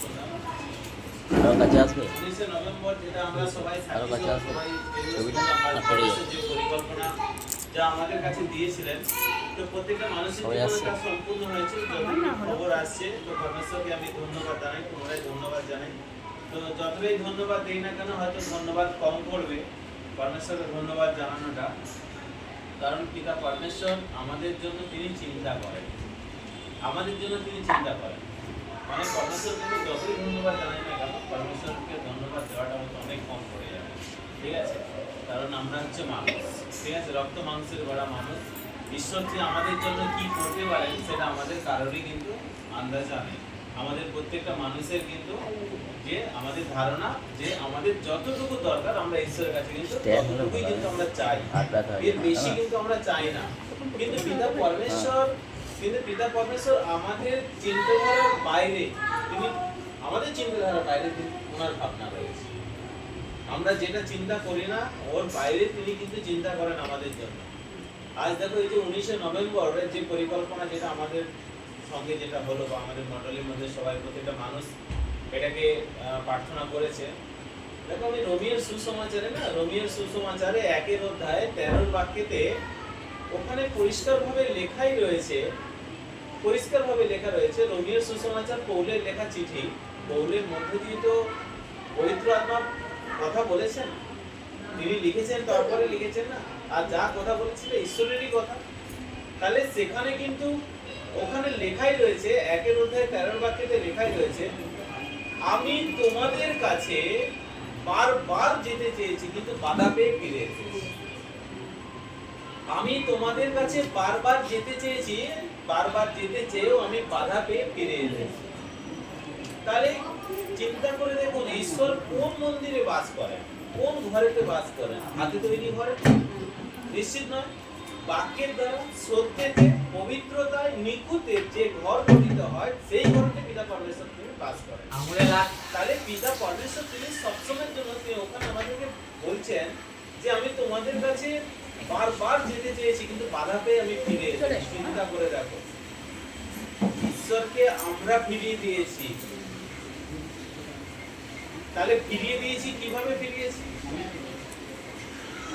সম্পূর্ণ। আরো কাছে আসবে 19 নভেম্বর যেটা আমরা সবাই আরো সাক্ষী কাছে ছিলাম, আসবে সবাই ছবিটা আমরা পড়ে যাবে যে পরিকল্পনা যা আমাদের কাছে দিয়েছিলেন, তো প্রত্যেকটা মানুষের সবাই জীবনে আসছে তা সম্পূর্ণ হয়েছে। যতটুকু খবর আসছে, তো পরমেশ্বরকে আমি ধন্যবাদ জানাই, পুনরায় ধন্যবাদ জানাই। তো যতটাই ধন্যবাদ দিই না কেন, হয়তো ধন্যবাদ কম পড়বে পরমেশ্বরকে ধন্যবাদ জানানোটা, কারণ পিতা পরমেশ্বর আমাদের জন্য তিনি চিন্তা করেন, আমাদের জন্য তিনি চিন্তা করেন। মানে পরমেশ্বরকে আমি যতই ধন্যবাদ জানাই না কেন, পরমেশ্বরকে ধন্যবাদ দেওয়াটা হয়তো অনেক কম পড়ে যাবে, ঠিক আছে? কারণ আমরা হচ্ছে মানুষ, ঠিক আছে, রক্ত মাংসের গড়া মানুষ। ঈশ্বর যে আমাদের জন্য কি করতে পারেন সেটা আমাদের কারোরই কিন্তু আন্দাজা নেই। আমাদের প্রত্যেকটা মানুষের কিন্তু যে আমাদের ধারণা যে আমাদের যতটুকু দরকার আমরা ঈশ্বরের কাছে কিন্তু ততটুকুই কিন্তু আমরা চাই, এর বেশি কিন্তু আমরা চাই না। কিন্তু পিতা পরমেশ্বর আমাদের চিন্তাধারার বাইরে, তিনি আমাদের চিন্তাধারার বাইরে কিন্তু ওনার ভাবনা রয়েছে। আমরা যেটা চিন্তা করি না ওর বাইরে তিনি কিন্তু চিন্তা করেন আমাদের জন্য। আজ দেখো এই যে 19 নভেম্বরের যে পরিকল্পনা যেটা আমাদের সঙ্গে যেটা হলো, বা আমাদের মণ্ডলীর মধ্যে সবাই প্রত্যেকটা মানুষ এটাকে প্রার্থনা করেছে। দেখো আমি রোমিওর সুসমাচারে 1 অধ্যায় 13 বাক্যেতে ওখানে পরিষ্কারভাবে লেখা রয়েছে রোমিওর সুসমাচার পৌলের লেখা চিঠি। পৌলের মধ্যে দিয়ে তো পবিত্র আত্মা কথা বলেছেন, তিনি লিখেছেন, তারপরে লিখেছেন না, আর যা কথা বলেছিল ঈশ্বরেরই কথা। তাহলে সেখানে কিন্তু ওখানে লেখাই রয়েছে 1 অধ্যায় 13 বাক্যেতে লেখাই রয়েছে, আমি তোমাদের কাছে বারবার যেতে চেয়েছি কিন্তু বাধা পেয়ে ফিরে এসেছি। আমি তোমাদের কাছে বারবার যেতে চেয়েও আমি বাধা পেয়ে ফিরে এসেছি। তাহলে চিন্তা করে দেখুন, ঈশ্বর কোন মন্দিরে বাস করেন, কোন ঘরেতে বাস করেন? হাতে তৈরি ঘরে? নিশ্চিত নয়। বাক্যের দ্বারা, সত্যেতে, পবিত্রতায়, নিখুঁতের যে ঘর গঠিত হয় সেই ঘরতে পিতা পরমেশ্বর তিনি বাস করেন। তাহলে পিতা পরমেশ্বর তিনি সবসময়ের জন্য তিনি ওখানে আমাদেরকে বলছেন যে আমি তোমাদের কাছে বারবার যেতে চেয়েছি কিন্তু বাধা পেয়ে আমি ফিরে এসেছি। চিন্তা করে দেখো, ঈশ্বরকে আমরা ফিরিয়ে দিয়েছি। তাহলে ফিরিয়ে দিয়েছি কিভাবে? ফিরিয়েছি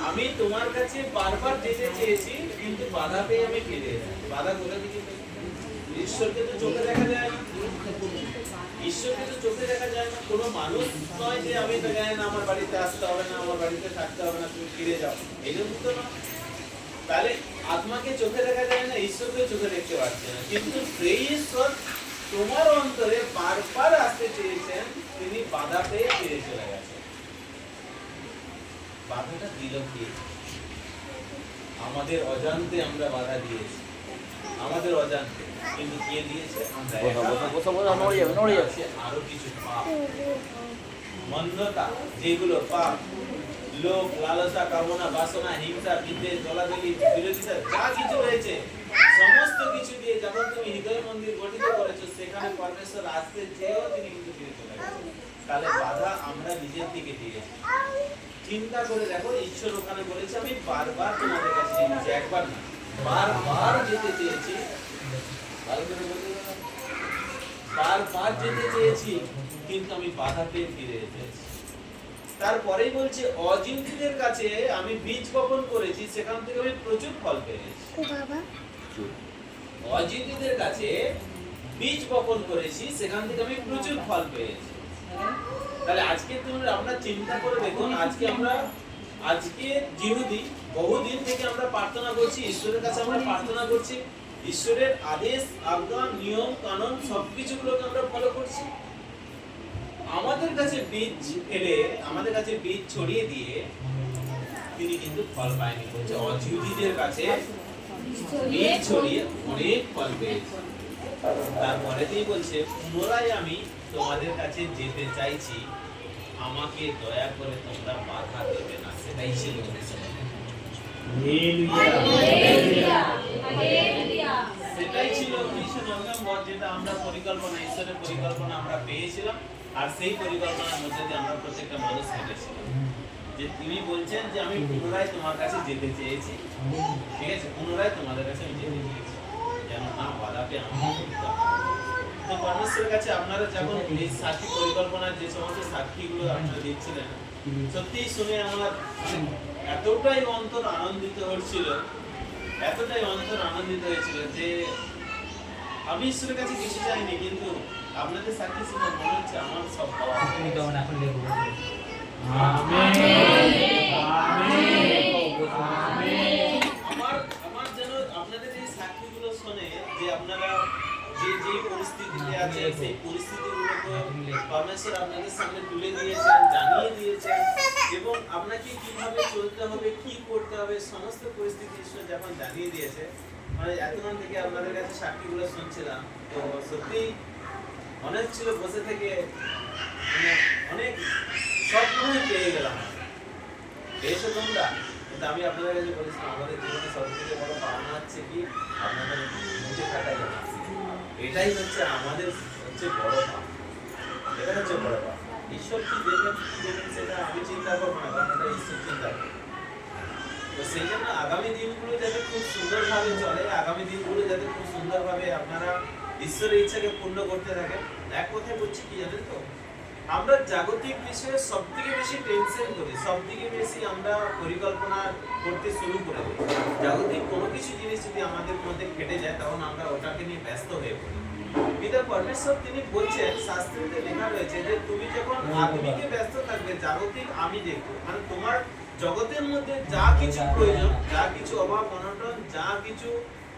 আমি তোমার কাছে বারবার যেতে চেয়েছি কিন্তু বাধা পেয়ে আমি ফিরে এসেছি। বাধা কোথা থেকে? ঈশ্বরকে তো চোখে দেখা যায় না, কোনো মানুষ নয় যে আমি তো জানি না আমার বাড়িতে আসতে হবে না, আমার বাড়িতে থাকতে হবে না, তুমি ফিরে যাও, এরকম তো না। তাহলে আত্মাকে চোখে দেখা যায় না, ঈশ্বরকে চোখে দেখতে পাচ্ছে না, কিন্তু সেই ঈশ্বর তোমার অন্তরে বারবার আসতে চেয়েছেন, তিনি বাধা পেয়ে ফিরে চলে গেছেন। বাধাটা দিল কে? আমাদের অজান্তে আমরা বাধা দিয়েছি, আমাদের অজান্তে। কিন্তু কে দিয়েছে? আমরা। আরো কিছু পাপ, মন্দতা, যেগুলো পাপ, লোভ, লালসা, কামনা, বাসনা, হিংসা, বিদ্বেষ, দলাদলি, বিরোধিতা, যা কিছু রয়েছে সমস্ত কিছু দিয়ে যখন তুমি হৃদয় মন্দির গঠিত করেছো, সেখানে পরমেশ্বর আসতে চেয়েও তিনি কিন্তু ফিরে চলে গেছেন। তাহলে বাধা আমরা নিজের দিকে দিয়েছি। চিন্তা করে দেখো, ঈশ্বর ওখানে বলেছে আমি বারবার তোমাদের কাছে যেতে, একবার না বারবার যেতে চেয়েছি, বারবার যেতে চেয়েছি কিন্তু আমি বাধা পেয়ে ফিরে এসেছি। তারপরেই বলছে অজিন্তীদের কাছে আমি বীজ বপন করেছি, সেখান থেকে আমি প্রচুর ফল পেয়েছি। অজিন্তীদের কাছে বীজ বপন করেছি, সেখান থেকে আমি প্রচুর ফল পেয়েছি। তাহলে আজকে আমরা চিন্তা করে দেখুন, আজকে জিহুদি বহুদিন থেকে আমরা প্রার্থনা করছি, ঈশ্বরের কাছে আমরা প্রার্থনা করছি, ঈশ্বরের আদেশ, আজ্ঞা, নিয়ম, কানুন সবকিছুগুলোকে আমরা ফলো করছি। আমাদের কাছে বীজ ফেলে, আমাদের কাছে বীজ ছড়িয়ে দিয়ে তিনি কিন্তু ফল পায়নি। বলছে অজিহুদিদের কাছে বীজ ছড়িয়ে অনেক ফল পেয়েছে। তারপরে তিনি বলছে পুনরায় আমি তোমাদের কাছে যেতে চাইছি, আমাকে দয়া করে তোমরা বাধা দেবে না। সেটাই ছিল সেটাই ছিল 19 নভেম্বর, যেটা আমরা পরিকল্পনা, ঈশ্বরের পরিকল্পনা আমরা পেয়েছিলাম, আর সেই পরিকল্পনার মধ্যে দিয়ে আমরা প্রত্যেকটা মানুষ হেঁটেছিলাম। যে তিনি বলছেন যে আমি পুনরায় তোমার কাছে যেতে চেয়েছি, ঠিক আছে, পুনরায় তোমাদের কাছে আমি যেতে চেয়েছি, যেন না বাধাতে আমাকে তো পরমেশ্বরের কাছে আপনারা যখন এই সাক্ষী পরিকল্পনার যে সমস্ত সাক্ষীগুলো আপনারা দিচ্ছিলেন, সত্যি শুনে আমার এতটাই অন্তর আনন্দিত হচ্ছিল, এতটাই অন্তর আনন্দিত হয়েছিল যে আমি ঈশ্বরের কাছে কিছু চাইনি, কিন্তু আপনাদের সাক্ষী শুনে মনে হচ্ছে আমার সব পাওয়া হয়ে গেছে। এখন লেখো। আমার যেন আপনাদের এই সাক্ষীগুলো শুনে যে আপনারা যে যে পরিস্থিতিতে আছেন সেই পরিস্থিতিগুলোকে পরমেশ্বর আপনাদের সামনে তুলে দিয়েছেন, জানিয়ে দিয়েছেন, এবং আপনাকে কিভাবে চলতে হবে, কি করতে হবে, সমস্ত পরিস্থিতি ঈশ্বর যখন জানিয়ে দিয়েছে, মানে এতক্ষণ থেকে আপনাদের কাছে সাক্ষীগুলো শুনছিলাম, তো সত্যি মনে হচ্ছিল বসে থেকে মানে অনেক সব মনে হয় পেয়ে গেলাম। পেয়েছো তোমরা? কিন্তু আমি আপনাদের কাছে বলেছিলাম আমাদের জীবনে সবথেকে বড় পাওনা হচ্ছে কি আপনাদের মুখে থাকা জানা, এটাই হচ্ছে আমাদের হচ্ছে বড় পাওনা, এটা হচ্ছে বড় পাওনা। ঈশ্বর কি দেবেন কি দেবেন সেটা আমি চিন্তা করবো না, কারণ এটা ঈশ্বর চিন্তা করবে। তো সেই জন্য আগামী দিনগুলো যাতে খুব সুন্দরভাবে চলে, আগামী দিনগুলো যাতে খুব সুন্দরভাবে আপনারা ঈশ্বরের ইচ্ছাকে পূর্ণ করতে থাকেন। এক কথায় বলছি কি জানেন তো, আমরা জাগতিক বিষয়ে সবথেকে বেশি টেনশন করি, সবথেকে বেশি আমরা পরিকল্পনা করতে শুরু করে দিই। জাগতিক কোনো কিছু জিনিস যদি আমাদের মধ্যে কেটে যায় তখন আমরা ওটাকে নিয়ে ব্যস্ত হয়ে পড়ি। পিতা পরমেশ্বর তিনি বলছেন, শাস্ত্রীতে লেখা রয়েছে যে তুমি যখন আত্মিকে ব্যস্ত থাকবে জাগতিক আমি দেখবো, মানে তোমার জগতের মধ্যে যা কিছু প্রয়োজন, যা কিছু অভাব অনটন, যা কিছু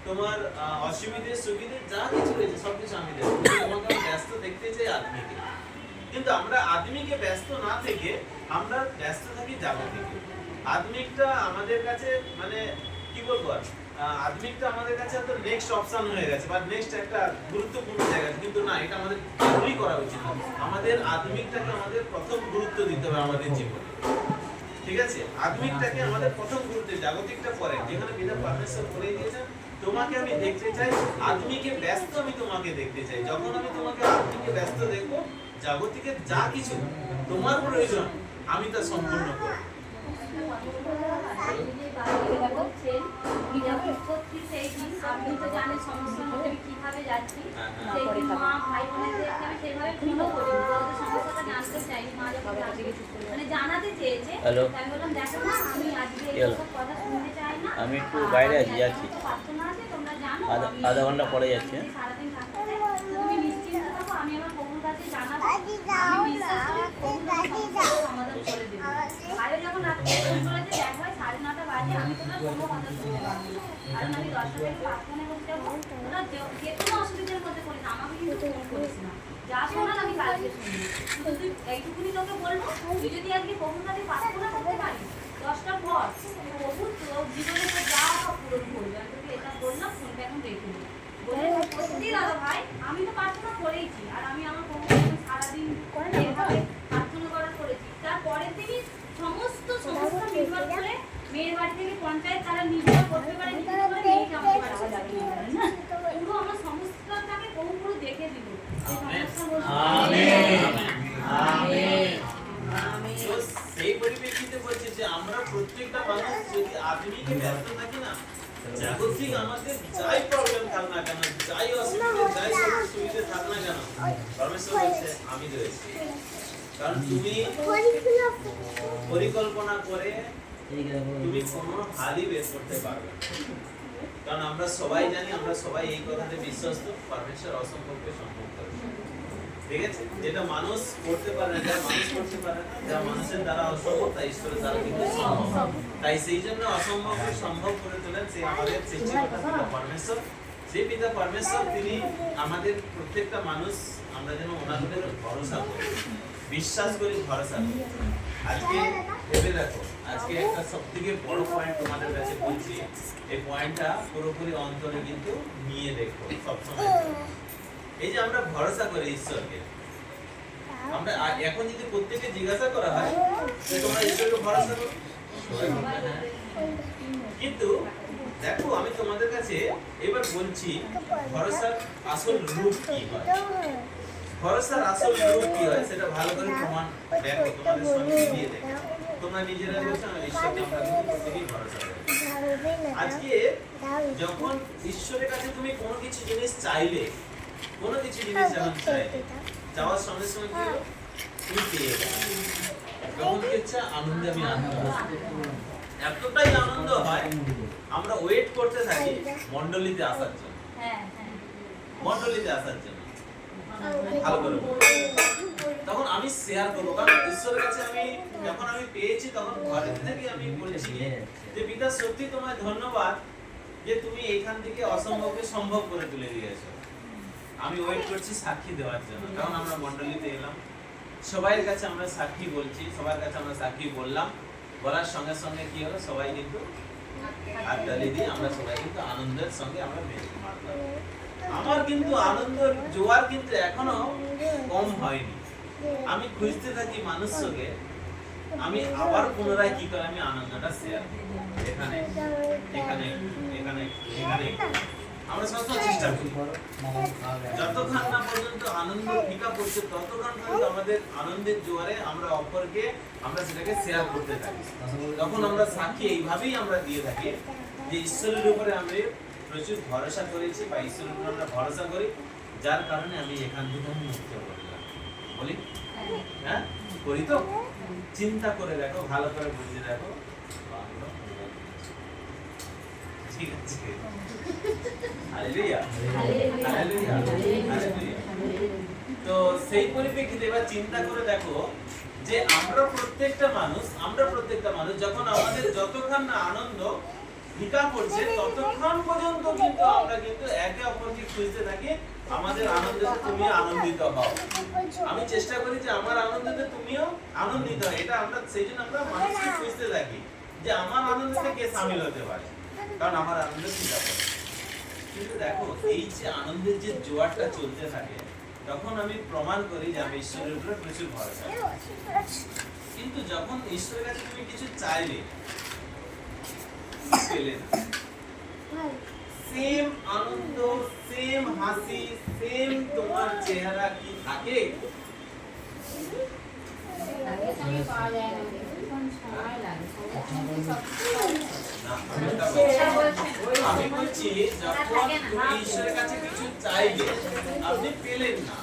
তোমার অসুবিধে সুবিধে যা কিছু রয়েছে সবকিছু আমি দেখবো। তোমাকে আমি ব্যস্ত দেখতে চাই আত্মিকে, কিন্তু আমরা আদমিকে ব্যস্ত না থেকে আমরা ব্যস্ত থাকি জাগতিকে। আদমিকটা আমাদের কাছে মানে কি বলবো, আদমিকটা আমাদের কাছে তো নেক্সট অপশন হয়ে গেছে বা নেক্সট একটা গুরুত্বপূর্ণ জায়গা, কিন্তু না, এটা আমাদের জরুরি করা উচিত। আমাদের আদমিকটাকে আমাদের প্রথম গুরুত্ব দিতে হবে আমাদের জীবনে, ঠিক আছে? আদমিকটাকে আমাদের প্রথম গুরুত্ব, জাগতিকটা পরে। যেখানে পিতা পরমেশ্বর বলে দিয়েছেন তোমাকে আমি দেখতে চাই, আদমিকে ব্যস্ত আমি তোমাকে দেখতে চাই। যখন আমি তোমাকে আদমিকে ব্যস্ত দেখবো, জাগতিকের যা কিছু তোমার প্রয়োজন আমি তা সম্পূর্ণ করব। আপনি তো জানেন সমস্যার মধ্যে আমি কিভাবে যাচ্ছি, সেই মা ভাই বোনেদেরকে আমি সেভাবে ফোনও করি, ওদের সমস্যাটা জানতে চাইনি। মা যখন মানে জানাতে চেয়েছে, আমি বললাম দেখো না আমি আজকে এইসব কথা শুনতে চাই না, আমি একটু বাইরে আছি, যাচ্ছি, প্রার্থনা আছে তোমরা জানো, আধা ঘন্টা পরে যাচ্ছি। সারাদিন থাকতে তুমি নিশ্চিন্ত থাকো, আমি আমার প্রভুর কাছে জানাবো, আমি বিশ্বাস করি প্রভু তোমার সমাধান করে দেবে। ভাইও যখন রাত্রে ফোন করেছে দেখো 9:30 বাজে, আমি তোমার কোনো কথা শুনতে পারবো না, কারণ আমি 10টা থেকে প্রার্থনায় বসে যাবো। ওরা যে কোনো অসুবিধার মধ্যে পড়ে না, আমাকে কিন্তু ফোন করিস না, যা শোনার আমি কালকে শুনবো। শুধু তুই এইটুকুনি তোকে বলবো, তুই যদি আজকে প্রভুর কাছে প্রার্থনা করতে পারিস 10টার পর, প্রভু তোর জীবনে তো যা সব পূরণ করবে। আমি তোকে এটা বললাম, ফোনটা এখন রেখে দিই। বলে সত্যি দাদা ভাই, আমি তো প্রার্থনা করেইছি, আর আমি আমার প্রভুকে সারাদিন এভাবে প্রার্থনা করার করেছি। তার পরের দিনই সমস্ত সমস্যা নির্ভর করে মেয়ের বাড়ি থেকে পঞ্চায়েত তারা নিজেরা করতে পারে, নিজেরা করে মেয়েকে আমাকে বাড়িতে লাগিয়ে দেয় না, পুরো আমার সমস্যাটাকে প্রভু পুরো দেখে দিল। সেই পরিপ্রেক্ষিতে বলছে যে আমরা প্রত্যেকটা মানুষ যদি আদমিকে ব্যস্ত থাকি না, জাগতিক আমাদের যাই প্রবলেম থাক না কেন, যাই অসুবিধা, যাই সুবিধা থাক না কেন, পরমেশ্বর বলছে আমি রয়েছি। কারণ তুমি পরিকল্পনা করে তুমি কোনো হালই বের করতে পারবে না। কারণ আমরা সবাই জানি, আমরা সবাই এই কথাতে বিশ্বস্ত, পরমেশ্বর অসম্ভবকে সম্ভব করে। ঠিক আছে? যেটা মানুষ করতে পারে না, যা মানুষ করতে পারে না, যা মানুষের দ্বারা অসম্ভব তা ঈশ্বরের দ্বারা কিন্তু সম্ভব। তাই সেই জন্য অসম্ভবকে সম্ভব করে তোলেন সেই আমাদের সৃষ্টিকর্তা পিতা পরমেশ্বর। সেই পিতা পরমেশ্বর তিনি আমাদের প্রত্যেকটা মানুষ আমরা যেন ওনার উপরে ভরসা করি, বিশ্বাস করি, ভরসা করি। আজকে ভেবে দেখো, আজকে একটা সবথেকে বড় পয়েন্ট তোমাদের কাছে বলছি, এই পয়েন্টটা পুরোপুরি অন্তরে কিন্তু নিয়ে দেখো সবসময়। এই যে আমরা ভরসা করি ঈশ্বরকে, আমরা এখন যদি প্রত্যেককে জিজ্ঞাসা করা হয় যে তোমরা ঈশ্বরকে ভরসা করো, কিন্তু দেখো আমি তোমাদের কাছে এবার বলছি ভরসার আসল রূপ কি হয়। ভরসার আসল রূপ কি হয় সেটা ভালো করে প্রমাণ দেখো, তোমাদের সামনে দিয়ে দেখো। তোমরা নিজেরা বলছো না ঈশ্বরকে আমরা কিন্তু প্রত্যেকেই ভরসা করি। আজকে যখন ঈশ্বরের কাছে তুমি কোনো কিছু জিনিস চাইলে, কোনো কিছু জিনিস যখন চাই যাওয়ার সঙ্গে সঙ্গে কি হলো? তুমি পেয়ে গেলে। যখন কি হচ্ছে আনন্দে আমি আনন্দ এতটাই আনন্দ হয় আমরা ওয়েট করতে থাকি মণ্ডলীতে আসার জন্য। হ্যাঁ হ্যাঁ মণ্ডলীতে আসার জন্য ভালো করে বলবো। তখন আমি শেয়ার করবো, কারণ ঈশ্বরের কাছে আমি যখন আমি পেয়েছি তখন ঘরে থেকে আমি বলছি যে পিতা সত্যি তোমায় ধন্যবাদ যে তুমি এখান থেকে অসম্ভবকে সম্ভব করে তুলে দিয়েছো। আমি ওয়েট করছি সাক্ষী দেওয়ার জন্য, কারণ আমরা মণ্ডলীতে এলাম, সবাইয়ের কাছে আমরা সাক্ষী বলছি, সবার কাছে আমরা সাক্ষী বললাম, বলার সঙ্গে সঙ্গে কি হলো সবাই কিন্তু হাততালি দিয়ে আমরা সবাই কিন্তু আনন্দের সঙ্গে আমরা মেরে মারলাম। আমার কিন্তু আনন্দের জোয়ার কিন্তু এখনো কম হয়নি। আমি খুঁজতে থাকি মানুষকে, আমি আবার পুনরায় কি করে আমি আনন্দটা শেয়ার করব। এখানে এখানে এখানে এখানে আমরা সবসময় চেষ্টা করি যতক্ষণ না পর্যন্ত আনন্দ ফিকা পড়ছে ততক্ষণ পর্যন্ত আমাদের আনন্দের জোয়ারে আমরা অপরকে আমরা সেটাকে শেয়ার করতে থাকি। তখন আমরা সাক্ষী এইভাবেই আমরা দিয়ে থাকি যে ঈশ্বরের উপরে আমরা প্রচুর ভরসা করেছি বা ঈশ্বরের উপরে আমরা ভরসা করি, যার কারণে আমি এখান থেকে আমি মুক্ত করলাম। বলি হ্যাঁ করি তো? চিন্তা করে দেখো, ভালো করে বুঝে দেখো, ঠিক আছে। Hallelujah hallelujah hallelujah. তো সেই পরিপ্রেক্ষিতে এবার চিন্তা করে দেখো যে আমরা প্রত্যেকটা মানুষ যখন আমাদের যতক্ষণ না আনন্দ ফিকা পড়ছে ততক্ষণ পর্যন্ত কিন্তু আমরা কিন্তু একে অপরকে খুঁজতে থাকি আমাদের আনন্দে তুমি আনন্দিত হও। আমি চেষ্টা করি যে আমার আনন্দতে তুমিও আনন্দিত হও, এটা আমরা সেই জন্য আমরা মানুষকে খুঁজতে থাকি যে আমার আনন্দতে কে শামিল হতে পারে, কারণ আমার আনন্দে ফিকা পড়ে। কিন্তু দেখো এই যে আনন্দের যে জোয়ারটা চলতে থাকে তখন আমি প্রমাণ করি যে আমি ঈশ্বরের উপরে প্রচুর ভরসা করি। কিন্তু যখন ঈশ্বরের কাছে তুমি কিছু চাইলে পেলে না, সেম আনন্দ, সেম হাসি, সেম তোমার চেহারা কি থাকে? আমি বলছি যখন তুমি ঈশ্বরের কাছে কিছু চাইলে আপনি পেলেন না,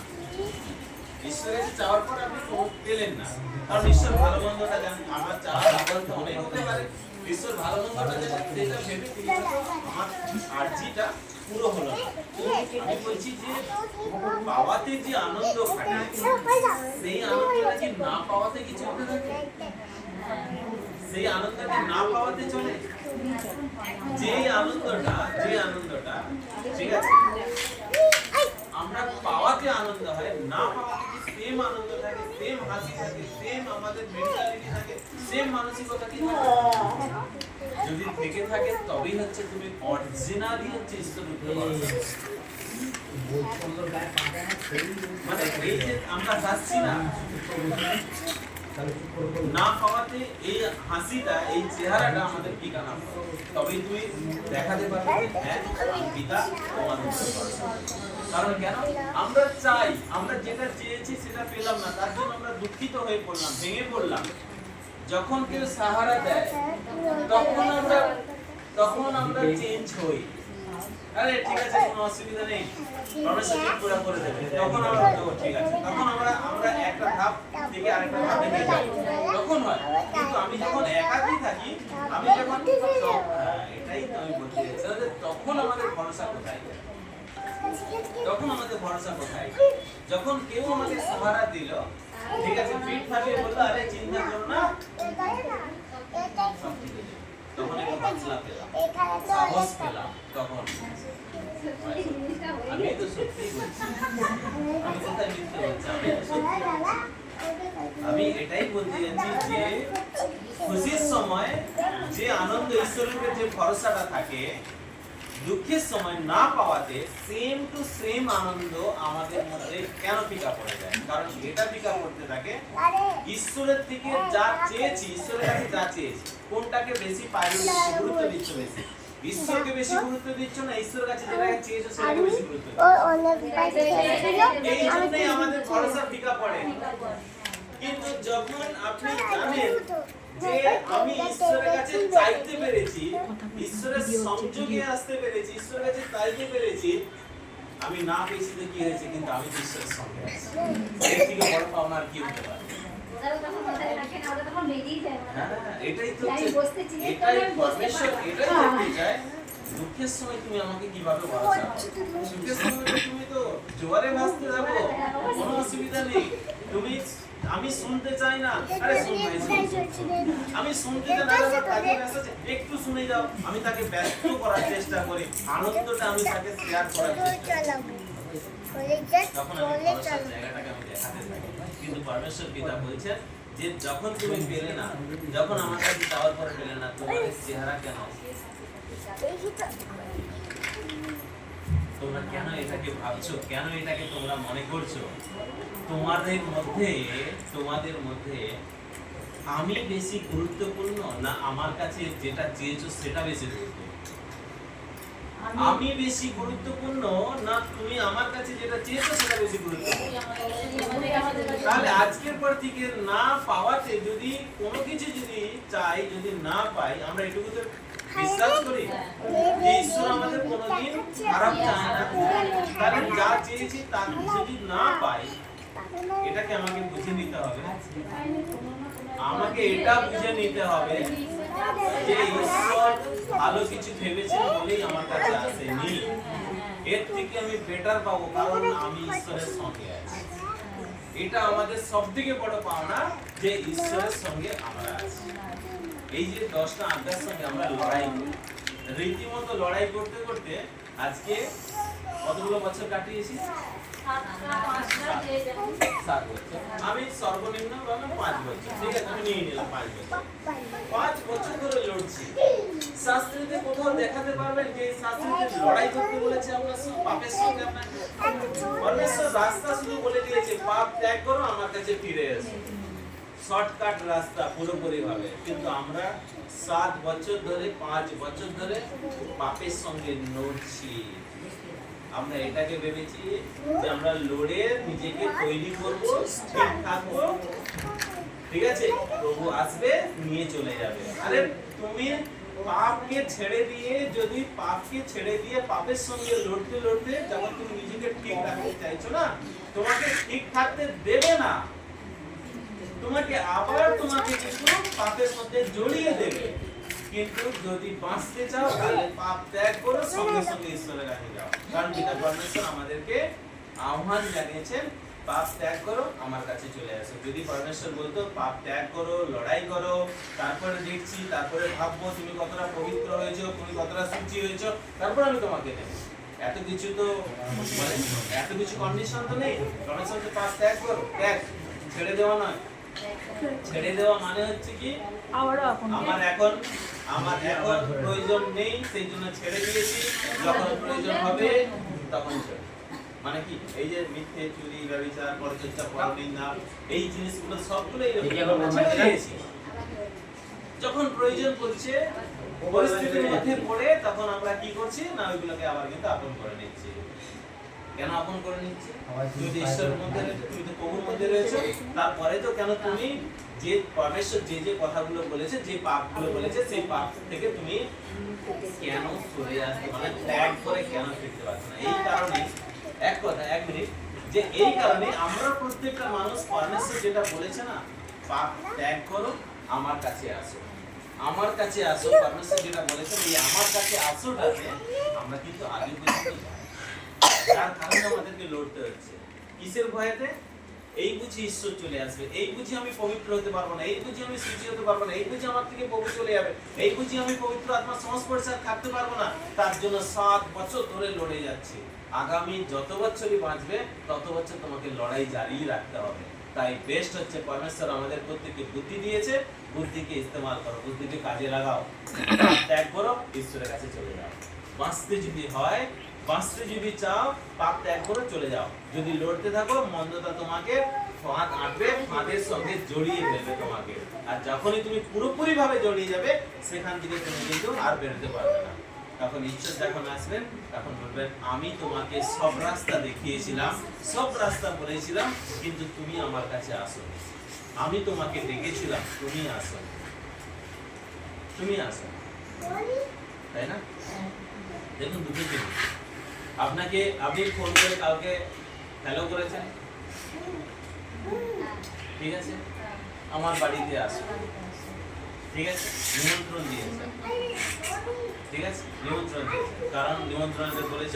ঈশ্বরের কাছে চাওয়ার পর আপনি পেলেন না, কারণ ঈশ্বর ভালো মন্দটা জানেন। আমার চাওয়া তো অনেক হতে পারে, ঈশ্বর ভালো মন্দটা জানেন, সেটা ভেবে তিনি আমার আর্জিটা পুরো হলো না। আমি বলছি যে পাওয়াতে যে আনন্দ থাকে সেই আনন্দটা কি না পাওয়াতে কি চলতে থাকে? সেই আনন্দটা না পাওয়াতে চলে? যে আনন্দটা ঠিক আছে আমরা পাওয়াতে আনন্দ হয়, না পাওয়াতে কি সেম আনন্দ থাকে, সেম হাসি থাকে, সেম আমাদের মেন্টালিটি থাকে, সেম মানসিকতা কি থাকে? যদি থেকে থাকে তবেই হচ্ছে তুমি অরিজিনালি হচ্ছে ঈশ্বর উপরে ভরসা করো। মানে এই যে আমরা হাসছি না পাওয়াতে এই হাসিটা, এই চেহারাটা আমাদের ফিকা না পাওয়া, তবেই তুমি দেখাতে পারবে যে হ্যাঁ পিতা তোমাদের উপরে ভরসা। কারণ কেন? আমরা চাই, আমরা যেটা চেয়েছি সেটা পেলাম না, তার জন্য আমরা দুঃখিত হয়ে পড়লাম, ভেঙে পড়লাম। যখন কেউ সাহারা দেয় তখন আমরা চেঞ্জ হই, আরে ঠিক আছে কোনো অসুবিধা নেই, প্রমিস পুরো করে দেবে, তখন আমরা ঠিক আছে, তখন আমরা একটা ধাপ থেকে আরেকটা ধাপে নিয়ে যাই, তখন হয়। কিন্তু আমি যখন একাকী থাকি, আমি যখন এটাই তো আমি বলতে চাইছি, তখন আমাদের ভরসা কোথায়? যখন কেউ আমাকে সাহারা দিল, ঠিক আছে পিঠ ফাটিয়ে বললো আরে চিন্তা করো না, তখন একটু বাঁচলা পেলাম, সাহস পেলাম। তখন আমি তো সত্যি বলছি, আমি কোথায় মিথ্যে বলছি, আমি তো সত্যি বলছি। আমি এটাই বলতে চাইছি যে খুশির সময় যে আনন্দ, ঈশ্বরের উপরে যে ভরসাটা থাকে, দুঃখের সময় না পাওয়াতে সেম টু সেম আনন্দ আমাদের মধ্যে কেন ফিকা পড়ে যায়? কারণ এটা ফিকা পড়তে থাকে ঈশ্বরের থেকে যা চেয়েছি, ঈশ্বরের কাছে যা চেয়েছি, কোনটাকে বেশি গুরুত্ব দিচ্ছ? বেশি ঈশ্বরকে বেশি গুরুত্ব দিচ্ছ না ঈশ্বরের কাছে যেটাকে চেয়েছো সেটাকে বেশি গুরুত্ব দিচ্ছ? এই জন্যই আমাদের ভরসা ফিকা পড়ে। কিন্তু যখন আপনি জানেন যে আমি ঈশ্বরের কাছে চাইতে পেরেছি, ঈশ্বরের সংযোগে আসতে পেরেছি, ঈশ্বরের কাছে চাইতে পেরেছি, আমি না পেয়েছি তো কি হয়েছে, কিন্তু আমি তো ঈশ্বরের সঙ্গে আছি। এর থেকে বড় পাওনা আর কি হতে পারে? ওরা তখন মাথায় রাখে না, ওরা তখন বেরিয়ে যায় মনে হয়। হ্যাঁ, এটাই তো আমি হচ্ছে- বসতে চিনি, এটাই আমি বসতে পরমেশ্বর পারবো। এটাই দেখতে চায়। দুঃখের সময় তুমি আমাকে কিভাবে ভরসা করো? সুখের সময় তো তুমি তো জোয়ারে ভাসতে যাবো, কোনো অসুবিধা নেই। তুমি আমি শুনতে চাই না, আরে শুন ভাই, শুন। আমি শুনতে চাই না, তাকে মেসেজ একটু শুনে যাও, আমি তাকে ব্যস্ত করার চেষ্টা করি, আনন্দটা আমি তাকে শেয়ার করার চেষ্টা করি। তখন আমি ভরসার জায়গাটাকে আমি দেখাতে থাকি। কিন্তু পরমেশ্বর পিতা বলছেন যে যখন তুমি পেলে না, যখন আমার কাছে যাওয়ার পরে পেলে না, তোমার এই চেহারা কেন? তোমরা কেন এটাকে ভাবছো, কেন এটাকে তোমরা মনে করছো? তোমাদের মধ্যে আমি বেশি গুরুত্বপূর্ণ না আমার কাছে যেটা চেয়েছো সেটা বেশি গুরুত্বপূর্ণ? আমি বেশি গুরুত্বপূর্ণ না তুমি আমার কাছে যেটা চেয়েছো সেটা বেশি গুরুত্বপূর্ণ? তাহলে আজকের পর থেকে না পাওয়াতে যদি কোনো কিছু যদি চাই, যদি না পাই, আমরা এটুকু তো বিশ্বাস করি যে ঈশ্বর আমাদের কোনোদিন খারাপ চায় না। তাহলে যা চেয়েছি তা যদি না পাই, এটাকে আমাকে বুঝে নিতে হবে। আমাকে এটা বুঝে নিতে হবে যে ঈশ্বর ভালো কিছু ভেবেছেন বলেই আমার কাছে আসেনি। এর থেকে আমি বেটার পাবো, কারণ আমি ঈশ্বরের সঙ্গে আছি। এটা আমাদের সবথেকে বড় পাওনা যে ঈশ্বরের সঙ্গে আমরা আছি। এই যে 10টা আড্ডার সঙ্গে আমরা লড়াই করি, রীতিমতো লড়াই করতে করতে আজকে কতগুলো বছর কাটিয়েছি? 7 বছর। আমি সর্বনিম্ন 5 বছর, ঠিক আছে, আমি নিয়ে নিলাম 5 বছর। 5 বছর ধরে লড়ছি। শাস্ত্রীতে কোথাও দেখাতে পারবেন যে এই শাস্ত্রীতে লড়াই করতে বলেছে আপনার পাপের সঙ্গে আপনাকে? পরমেশ্বর রাস্তা শুধু বলে দিয়েছে, পাপ ত্যাগ করো, আমার কাছে ফিরে এসো। শর্টকাট রাস্তা পুরোপুরি ভাবে। কিন্তু আমরা 7 বছর ধরে, 5 বছর ধরে পাপের সঙ্গে লড়ছি। আমরা এটাকে ভেবেছি যে আমরা লড়ে নিজেকে তৈরি করবো, ঠিক থাকবো, ঠিক আছে, প্রভু আসবে নিয়ে চলে যাবে। আরে তুমি পাপকে ছেড়ে দিয়ে, যদি পাপকে ছেড়ে দিয়ে পাপের সঙ্গে লড়তে লড়তে যখন তুমি নিজেকে ঠিক রাখতে চাইছো না, তোমাকে ঠিক থাকতে দেবে না, তোমাকে আবার তোমাকে কিন্তু পাপের মধ্যে জড়িয়ে দেবে। কিন্তু যদি বাঁচতে চাও তাহলে পাপ ত্যাগ করো, সঙ্গে সঙ্গে ঈশ্বরের কাছে যাও। কারণ পিতা পরমেশ্বর আমাদেরকে আহ্বান জানিয়েছেন, পাপ ত্যাগ করো, আমার কাছে চলে আসো। যদি পরমেশ্বর বলতো পাপ ত্যাগ করো, লড়াই করো, তারপরে দেখছি, তারপরে ভাববো তুমি কতটা পবিত্র হয়েছো, তুমি কতটা সূচি হয়েছো, তারপর আমি তোমাকে নেব, এত কিছু তো মানে এত কিছু কন্ডিশন তো নেই। পরমেশ্বর যে পাপ ত্যাগ করো, ত্যাগ ছেড়ে দেওয়া নয়। ছেড়ে দেওয়া মানে হচ্ছে কি, আমার এখন প্রয়োজন নেই, সেই জন্য ছেড়ে দিয়েছি, যখন প্রয়োজন হবে তখন ছেড়ে। মানে কি, এই যে মিথ্যে, চুরি, ব্যভিচার, পরচর্চা, পরনিন্দা, এই জিনিসগুলো সবগুলো ছেড়ে দিয়েছি। যখন প্রয়োজন পড়ছে, পরিস্থিতির মধ্যে পড়ে, তখন আমরা কি করছি না, ওইগুলোকে আবার কিন্তু আপন করে নিচ্ছি। কেন আপন করে নিচ্ছি? তুমি তো ঈশ্বরের মধ্যে রয়েছো, তুমি তো প্রভুর মধ্যে রয়েছো, তারপরে তো কেন তুমি যে পরমেশ্বর যে যে কথাগুলো বলেছে, যে পাপগুলো বলেছে, সেই পাপ থেকে তুমি কেন সরে আসতে, মানে ত্যাগ করে কেন ফিরতে পারছো না? এই কারণে এক কথা, 1 মিনিট, যে এই কারণে আমরা প্রত্যেকটা মানুষ পরমেশ্বর যেটা বলেছে না, পাপ ত্যাগ করো, আমার কাছে আসো, আমার কাছে আসো, পরমেশ্বর যেটা বলেছে, এই আমার কাছে আসোটাতে আমরা কিন্তু আগে পর্যন্ত যাই। তার কারণে আমাদেরকে লড়তে হচ্ছে। কিসের ভয়েতে? এই বুঝি ঈশ্বর চলে আসবে, এই বুঝি আমি পবিত্র হতে পারবো না, এই বুঝি আমি সূচি হতে পারবো না, এই বুঝি আমার থেকে প্রভু চলে যাবে, এই বুঝি আমি পবিত্র আত্মার সংস্পর্শে থাকতে পারবো না। তার জন্য 7 বছর ধরে লড়ে যাচ্ছে। আগামী যত বছরই বাঁচবে তত বছর তোমাকে লড়াই জারি রাখতে হবে। তাই বেস্ট হচ্ছে পরমেশ্বর আমাদের প্রত্যেককে বুদ্ধি দিয়েছে, বুদ্ধিকে ইস্তেমাল করো, বুদ্ধিকে কাজে লাগাও, ত্যাগ করো, ঈশ্বরের কাছে চলে যাও। বাঁচতে যদি হয়, বাঁচতে যদি চাও, পাপ ত্যাগ করে চলে যাও। যদি লড়তে থাকো, মন্দতা তোমাকে ফাঁদ আঁটবে, ফাঁদের সঙ্গে জড়িয়ে ফেলবে তোমাকে। আর যখনই তুমি পুরোপুরি ভাবে জড়িয়ে যাবে, সেখান থেকে তুমি কিন্তু আর বেরোতে পারবে না। তখন ঈশ্বর যখন আসবেন, তখন বলবেন, আমি তোমাকে সব রাস্তা দেখিয়েছিলাম, সব রাস্তা বলেছিলাম, কিন্তু তুমি আমার কাছে আসো। আমি তোমাকে ডেকেছিলাম, তুমি আসো, তুমি আসো, তাই না? দেখুন দুটো জিনিস, আপনি ফোন করে কাউকে হ্যালো করেছেন, ঠিক আছে, আমার বাড়িতে আসো, ঠিক আছে, নিমন্ত্রণ দিয়েছেন, ঠিক আছে, নিমন্ত্রণ দিয়েছেন, কারণ নিমন্ত্রণে বলেছ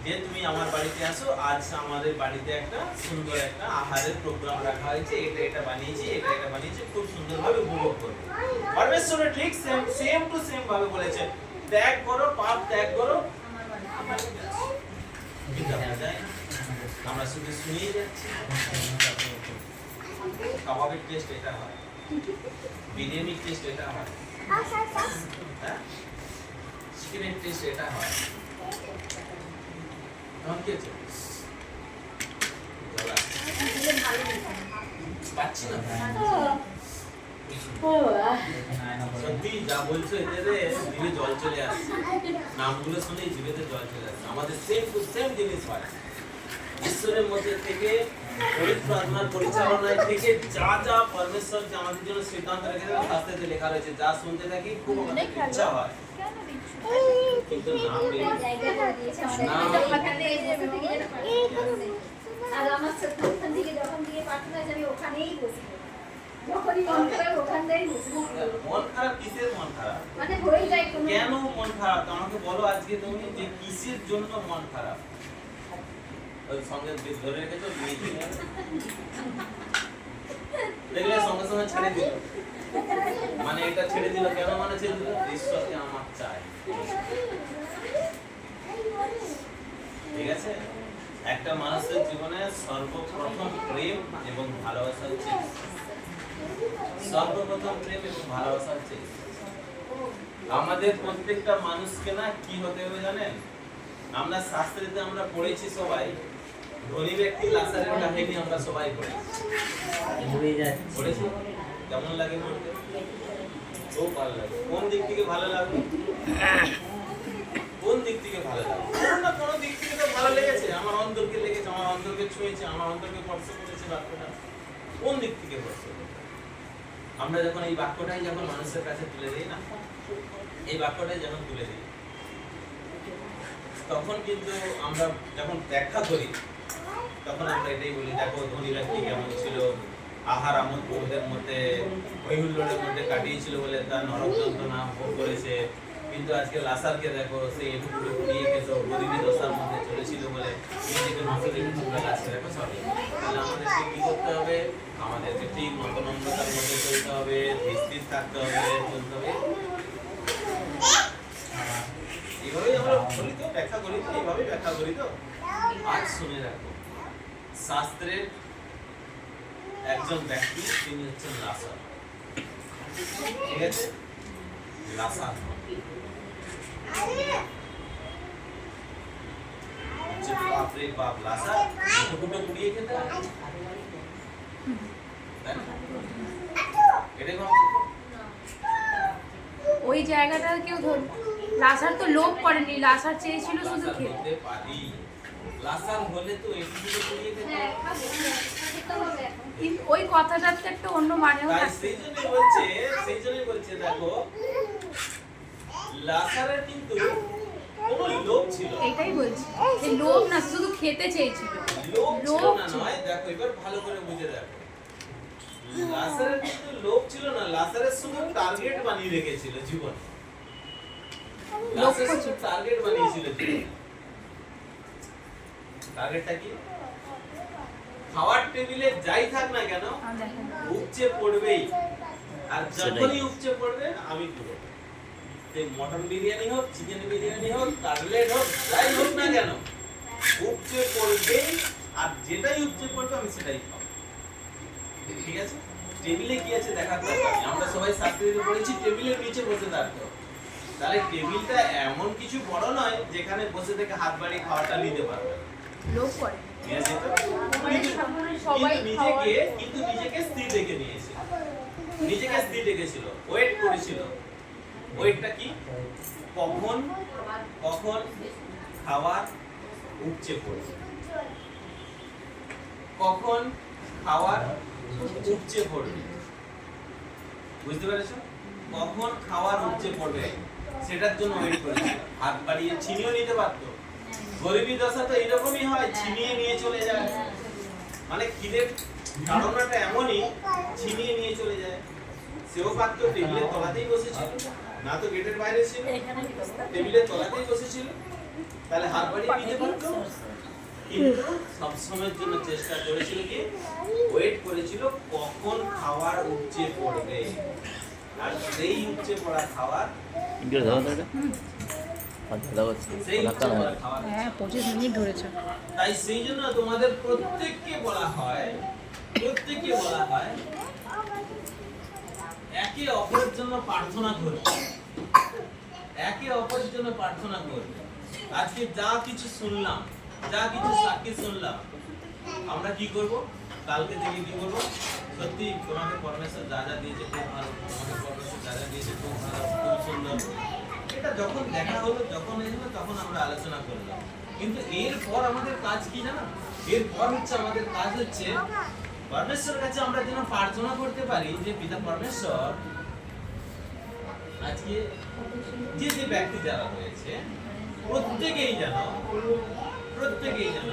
যে তুমি আমার বাড়িতে আসো, আজ আমাদের বাড়িতে একটা সুন্দর একটা আহারের প্রোগ্রাম রাখা হয়েছে, এটা বানিয়েছি, এটা বানিয়েছি, খুব সুন্দরভাবে উপভোগ করবে। পরমেশ্বর ঠিক সেম টু সেম ভাবে বলেছে, ত্যাগ করো, পাপ ত্যাগ করো, আমার বাড়িতে আসো। কিন্তু আমরা যাই না, আমরা শুধু শুনেই যাচ্ছি। কাবাবের টেস্ট এটা হয়, বিরিয়ানির টেস্ট এটা হয়, হ্যাঁ, চিকেনের টেস্ট এটা হয়। কেমন কি হচ্ছে? পাচ্ছি না সত্যি যা বলছো, এতে জিভে জল চলে আসছে, নামগুলো শুনেই জিভেতে জল চলে আসছে। আমাদের সেম টু সেম জিনিস হয়, ঈশ্বরের মধ্যে থেকে, পবিত্র আত্মার পরিচালনায় থেকে যা যা পরমেশ্বর যে আমাদের জন্য সিদ্ধান্ত রেখেছে, শাস্ত্রে লেখা রয়েছে, যা শুনতে থাকি খুব আমাদের ইচ্ছা হয়, কিন্তু নাম নেই। আর আমার ওখান থেকে যখন দিয়ে পাঠানো হয়েছে আমি ওখানেই বসি, যখনই মন খারাপ ওখানটাই বসি। মন খারাপ কিসের মন খারাপ? মানে হয়ে যায় কোনো কেন মন খারাপ আমাকে বলো আজকে তুমি, যে কিসের জন্য মন খারাপ? ওই সঙ্গে ধরে রেখেছো মিটিং এ দেখলে সঙ্গে সঙ্গে ছেড়ে দিল, মানে এটা ছেড়ে দিল কেন? মানে ছেড়ে দিল ঈশ্বরকে আমার চাই, ঠিক আছে। একটা মানুষের জীবনে সর্বপ্রথম প্রেম এবং ভালোবাসা হচ্ছে, সর্বপ্রথম প্রেম এবং ভালোবাসা হচ্ছে। আমাদের প্রত্যেকটা মানুষকে না কি হতে হবে জানেন? আমরা শাস্ত্রেতে আমরা পড়েছি সবাই, ধনী ব্যক্তি লাসারের কাহিনী আমরা সবাই পড়েছি। কেমন লাগে পড়তে? খুব ভালো লাগে। কোন দিক থেকে ভালো লাগে? কোন দিক থেকে ভালো লাগে? কোনো না কোনো দিক থেকে তো ভালো লেগেছে, আমার অন্তরকে লেগেছে, আমার অন্তরকে ছুঁয়েছে, আমার অন্তরকে স্পর্শ করেছে বাক্যটা। কোন দিক থেকে স্পর্শ করেছে? আমরা যখন এই বাক্যটাই যখন মানুষের কাছে তুলে দিই না, এই বাক্যটাই যখন তুলে দিই, তখন কিন্তু আমরা যখন ব্যাখ্যা করি, তখন আমরা এটাই বলি, দেখো ধনী ব্যক্তি কেমন ছিল, আহার আমোদ প্রমোদের মধ্যে, হৈহুল্লোড়ের মধ্যে কাটিয়েছিল বলে তার নরক যন্ত্রণা ভোগ করেছে। কিন্তু আজকে লাসারকে দেখো, সে এটুকু কুড়িয়ে খেতো, গরিবী দশার মধ্যে চলেছিল বলে নিজেকে নষ্ট রেখেছে বলে লাশকে দেখো সব। তাহলে আমাদেরকে কি করতে হবে? আমাদেরকে ঠিক মতনম্রতার মধ্যে চলতে হবে, স্থির থাকতে হবে, চলতে হবে। এইভাবেই আমরা বলি তো, ব্যাখ্যা করি তো, এইভাবেই ব্যাখ্যা করি তো। আজ শুনে রাখো, শাস্ত্রের একজন ব্যক্তি, তিনি হচ্ছেন লাসার, ঠিক আছে, লাসার হচ্ছে বাপরে বাপ, লাসার এটুকুটো কুড়িয়ে খেতে হয়, এটাই ভাবছি। ওই জায়গাটা কেউ ধর, লাসার তো লোভ করেনি, লাসার চেয়েছিল শুধু লাসার খেতে। হতে পারি, লাসার হলে তো এটুকুটো কুড়িয়ে খেতে হয়। কিন্তু ওই কথাটার তো একটা অন্য মানেও তাই থাকে। সেই জন্যই বলছে দেখো, লাসারের কিন্তু কোনো লোভ ছিল না। এটাই বলছি, যে লোভ না, শুধু খেতে চেয়েছিল। লোভ ছিল লোভ না ছিল। নয়, দেখো এবার ভালো করে বুঝে দেখো, লাসারের কিন্তু লোভ ছিল না, লাসারের শুধু টার্গেট বানিয়ে রেখেছিল জীবন, লাসার শুধু টার্গেট বানিয়েছিল জীবন। টার্গেটটা কি? খাওয়ার টেবিলে যাই থাক না কেন, উপচে পড়বেই, আর যখনই উপচে পড়বে আমি পুরো, মটন বিরিয়ানি হোক, চিকেন বিরিয়ানি হোক, কাটলেট হোক, যাই হোক না কেন, উপচে পড়বেই, আর যেটাই উপচে পড়বে আমি সেটাই খাবো, ঠিক আছে। টেবিলে কি আছে দেখার দরকার নেই, আমরা সবাই শাস্ত্রে পড়েছি টেবিলের নিচে বসে থাকতে হবে। তাহলে টেবিলটা এমন কিছু বড় নয় যেখানে বসে থেকে হাত বাড়িয়ে খাওয়াটা নিতে পারবে, লোভ করে। ঠিক আছে তো? সবাই কিন্তু নিজেকে স্থির রেখে নিয়েছিল, নিজেকে স্থির রেখেছিল, ওয়েট করেছিল। ওয়েটটা কি? কখন খাবার উপচে পড়বে, কখন খাওয়ার উপচে পড়বে, বুঝতে পেরেছো? কখন খাওয়ার উপচে পড়বে সেটার জন্য ওয়েট করেছিল। হাত বাড়িয়ে ছিনিয়েও নিতে পারতো, গরিবী দশা তো এরকমই হয়, ছিনিয়ে নিয়ে চলে যায়। মানে খিদের কারণটা এমনই, ছিনিয়ে নিয়ে চলে যায়। সেও পারতো টেবিলের তলাতেই বসেছিল, না তো গেটের বাইরে ছিল, টেবিলের তলাতেই বসেছিল, তাহলে হাত বাড়িয়ে নিতে পারতো। কিন্তু সবসময়ের জন্য চেষ্টা করেছিল কি, ওয়েট করেছিল কখন খাওয়ার উপচে পড়বে, আর সেই উপচে পড়া খাওয়ার সেই উপচে পড়া খাওয়ার। হ্যাঁ 25 মিনিট ধরেছে। তাই সেই জন্য তোমাদের প্রত্যেককে বলা হয়, প্রত্যেককে বলা হয় একে অপরের জন্য প্রার্থনা করবে, একে অপরের জন্য প্রার্থনা করবে। আজকে যা কিছু শুনলাম, যা কিছু সাক্ষী শুনলাম, আমরা কি করব? কালকে থেকে কি করব? সত্যি তোমাকে পরমেশ্বর যা যা দিয়েছে খুব ভালো, তোমাকে পরমেশ্বর যা যা দিয়েছে খুব ভালো, খুব সুন্দর। এটা যখন দেখা হলো, যখন এলো, তখন আমরা আলোচনা করলাম। কিন্তু এরপর আমাদের কাজ কি জানো? এরপর হচ্ছে আমাদের কাজ হচ্ছে পরমেশ্বরের কাছে আমরা যেন প্রার্থনা করতে পারি যে পিতা পরমেশ্বর, আজকে যে যে ব্যক্তি যারা রয়েছে প্রত্যেকেই যেন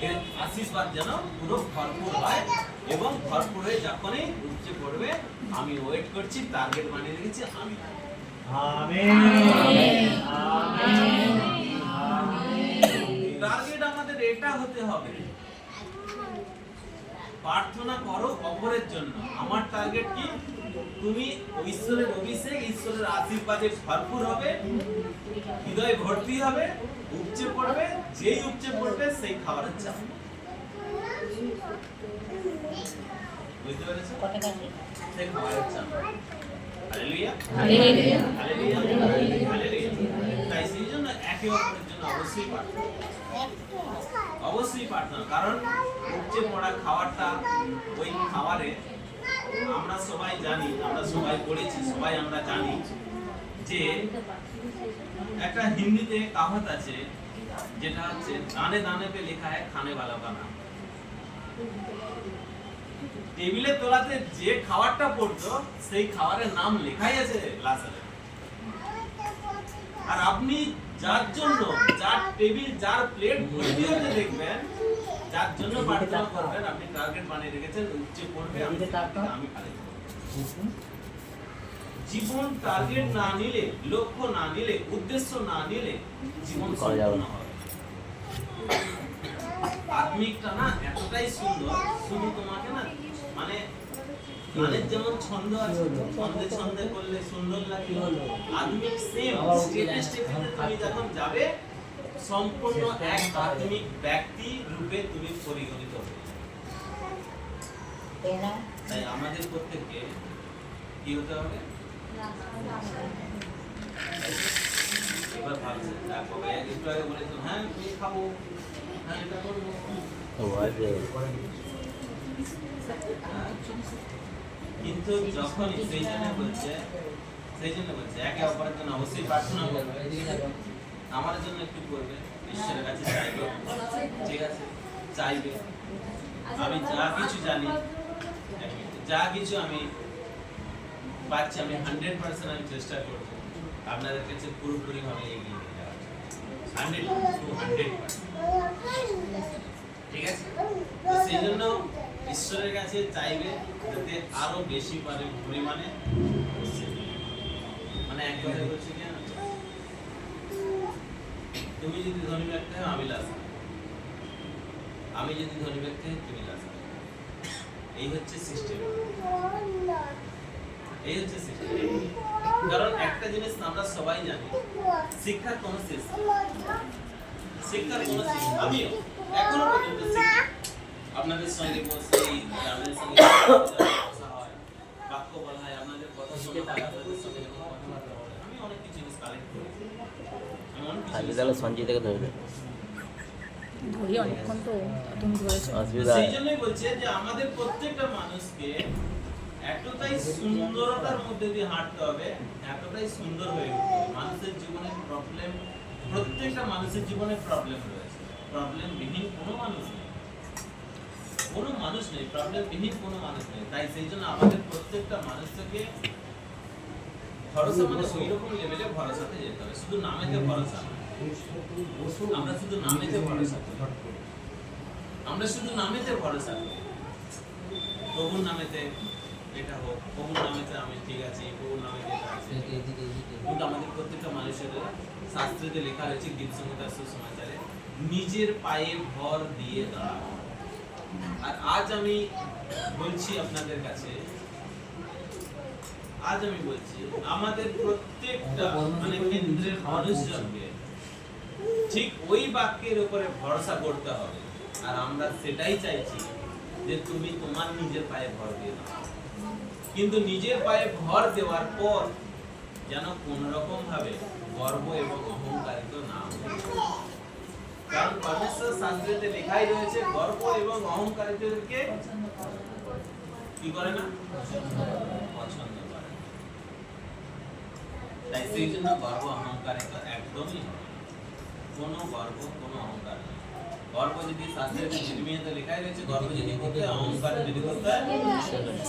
এর আশীর্বাদ যেন পুরো ভরপুর হয়, এবং ভরপুর হয়ে যখনই উপচে পড়বে, আমি ওয়েট করছি, টার্গেট বানিয়ে রেখেছি আমি। টার্গেট আমাদের এটা হতে হবে, প্রার্থনা করো অপরের জন্য। আমার টার্গেট কি? তুমি ঈশ্বরের অভিষেক, ঈশ্বরের আশীর্বাদে ভরপুর হবে, হৃদয় ভর্তি হবে, উপচে পড়বে, যেই উপচে পড়বে সেই খাবারের চাপ। বুঝতে পেরেছো? সেই খাবারের চাপ। Hallelujah, hallelujah, hallelujah, hallelujah. তাই সেই জন্য একে অপরের জন্য অবশ্যই প্রার্থনা, অবশ্যই প্রার্থনা। কারণ উপচে পড়া খাবারটা, ওই খাবারে আমরা সবাই জানি, আমরা সবাই পড়েছি, সবাই আমরা জানি যে একটা হিন্দিতে কাহাত আছে, যেটা হচ্ছে দানে দানে পে লেখা है खाने वाला का नाम। টেবিলের তলাতে যে খাবারটা পড়তো সেই খাবারের নাম লেখাই আছে লাসারে। আর আপনি যার জন্য, যার টেবিল, যার প্লেট ভর্তি হতে দেখবেন, যার জন্য প্রার্থনা করবেন, আপনি টার্গেট বানিয়ে রেখেছেন, উপচে পড়বে, আমি খালি। জীবন টার্গেট না নিলে, লক্ষ্য না নিলে, উদ্দেশ্য না নিলে জীবন সম্পূর্ণ হবে। আত্মিকটা না এতটাই সুন্দর, শুধু তোমাকে না মানে গানের যেমন ছন্দ আছে, ছন্দে ছন্দে করলে সুন্দর লাগে, আত্মিক সেম স্টেপে স্টেপে তুমি যখন যাবে, সম্পূর্ণ এক আত্মিক ব্যক্তি রূপে তুমি পরিগণিত হবে। তাই আমাদের প্রত্যেককে কি হতে হবে? এবার ভাবছে কবে একটু আগে বলেছো, হ্যাঁ তুমি খাবো, হ্যাঁ এটা করবো, কিন্তু যখন সেই জন্য বলছে একে অপরের জন্য অবশ্যই প্রার্থনা করবে, আমার জন্য একটু করবে, ঈশ্বরের কাছে চাইবে, ঠিক আছে চাইবে। আমি যা কিছু জানি, যা কিছু আমি পাচ্ছি, আমি 100% আমি চেষ্টা করব আপনাদের কাছে পুরোপুরি ভাবে এগিয়ে নিয়ে যাওয়ার, 100%। ঠিক আছে? তো সেই জন্য ঈশ্বরের কাছে চাইবে যাতে আরো বেশি পরিমাণে, মানে এক কথায় বলছি কি, তুমি যদি ধনী ব্যক্তি হও, আমি লাসা, আমি যদি ধনী ব্যক্তি হই, তুমি লাসা। এই হচ্ছে সিস্টেম, এই হচ্ছে সিস্টেম। কারণ একটা জিনিস আমরা সবাই জানি, শিক্ষার কোনো শেষ নেই, শিক্ষার কোনো শেষ নেই। আমিও এখনো পর্যন্ত শিখি, আপনাদের সঙ্গে বসে, আপনাদের সঙ্গে বসা হয়, বাক্য বলা হয়, আপনাদের কথা শুনে আপনাদের সঙ্গে কথাবার্তা বলে, আমি অনেক কিছু জিনিস কালেক্ট করি, আমি অনেক কিছু সঞ্জয় থেকে ধরবে ধরি অনেকক্ষণ, তো তুমি ধরেছো। সেই জন্যই বলছে যে আমাদের প্রত্যেকটা মানুষকে এতটাই সুন্দরতার মধ্যে দিয়ে হাঁটতে হবে, এতটাই সুন্দর হয়ে উঠতে হবে। মানুষের জীবনে প্রবলেম, প্রত্যেকটা মানুষের জীবনে প্রবলেম রয়েছে, প্রবলেম বিহীন কোনো মানুষ নেই, কোনো মানুষ নেই, প্রবলেম বিহীন কোনো মানুষ নেই। তাই সেই জন্য আমাদের প্রত্যেকটা মানুষকে ভরসা, মানে ওই রকম লেভেলে ভরসাতে যেতে হবে, শুধু নামেতে ভরসা না। আমরা শুধু নামেতে ভরসা করি, আমরা শুধু নামেতে ভরসা করি। প্রভুর নামেতে এটা হোক, প্রভুর নামেতে আমি ঠিক আছি, প্রভুর নামেতে এটা আছে। কিন্তু আমাদের প্রত্যেকটা মানুষের শাস্ত্রতে লেখা রয়েছে গীতসংহিতার সুসমাচারে নিজের পায়ে ভর দিয়ে দাঁড়াও। আর আজ আমি বলছি আপনাদের কাছে, আজ আমি বলছি আমাদের প্রত্যেকটা মানে কেন্দ্রের মানুষজনকে ঠিক ওই বাক্যের উপরে ভরসা করতে হবে। আর আমরা সেটাই চাইছি যে তুমি তোমার নিজের পায়ে ভর দিয়ে দাও, কিন্তু নিজের পায়ে ভর দেওয়ার পর যেন কোন রকম ভাবে গর্ব এবং অহংকারিত না হয়। কারণ পরমেশ্বর শাস্ত্রে লেখাই রয়েছে গর্ব এবং অহংকারিতদেরকে কি করে না, পছন্দ করে। তাই সেই জন্য গর্ব অহংকারিত একদমই হবে, কোনো গর্ব কোনো অহংকার নেই। গর্ব যদি শাস্ত্রের নির্মিত লেখাই রয়েছে, গর্ব যদি করতে হয়, অহংকার যদি করতে হয়,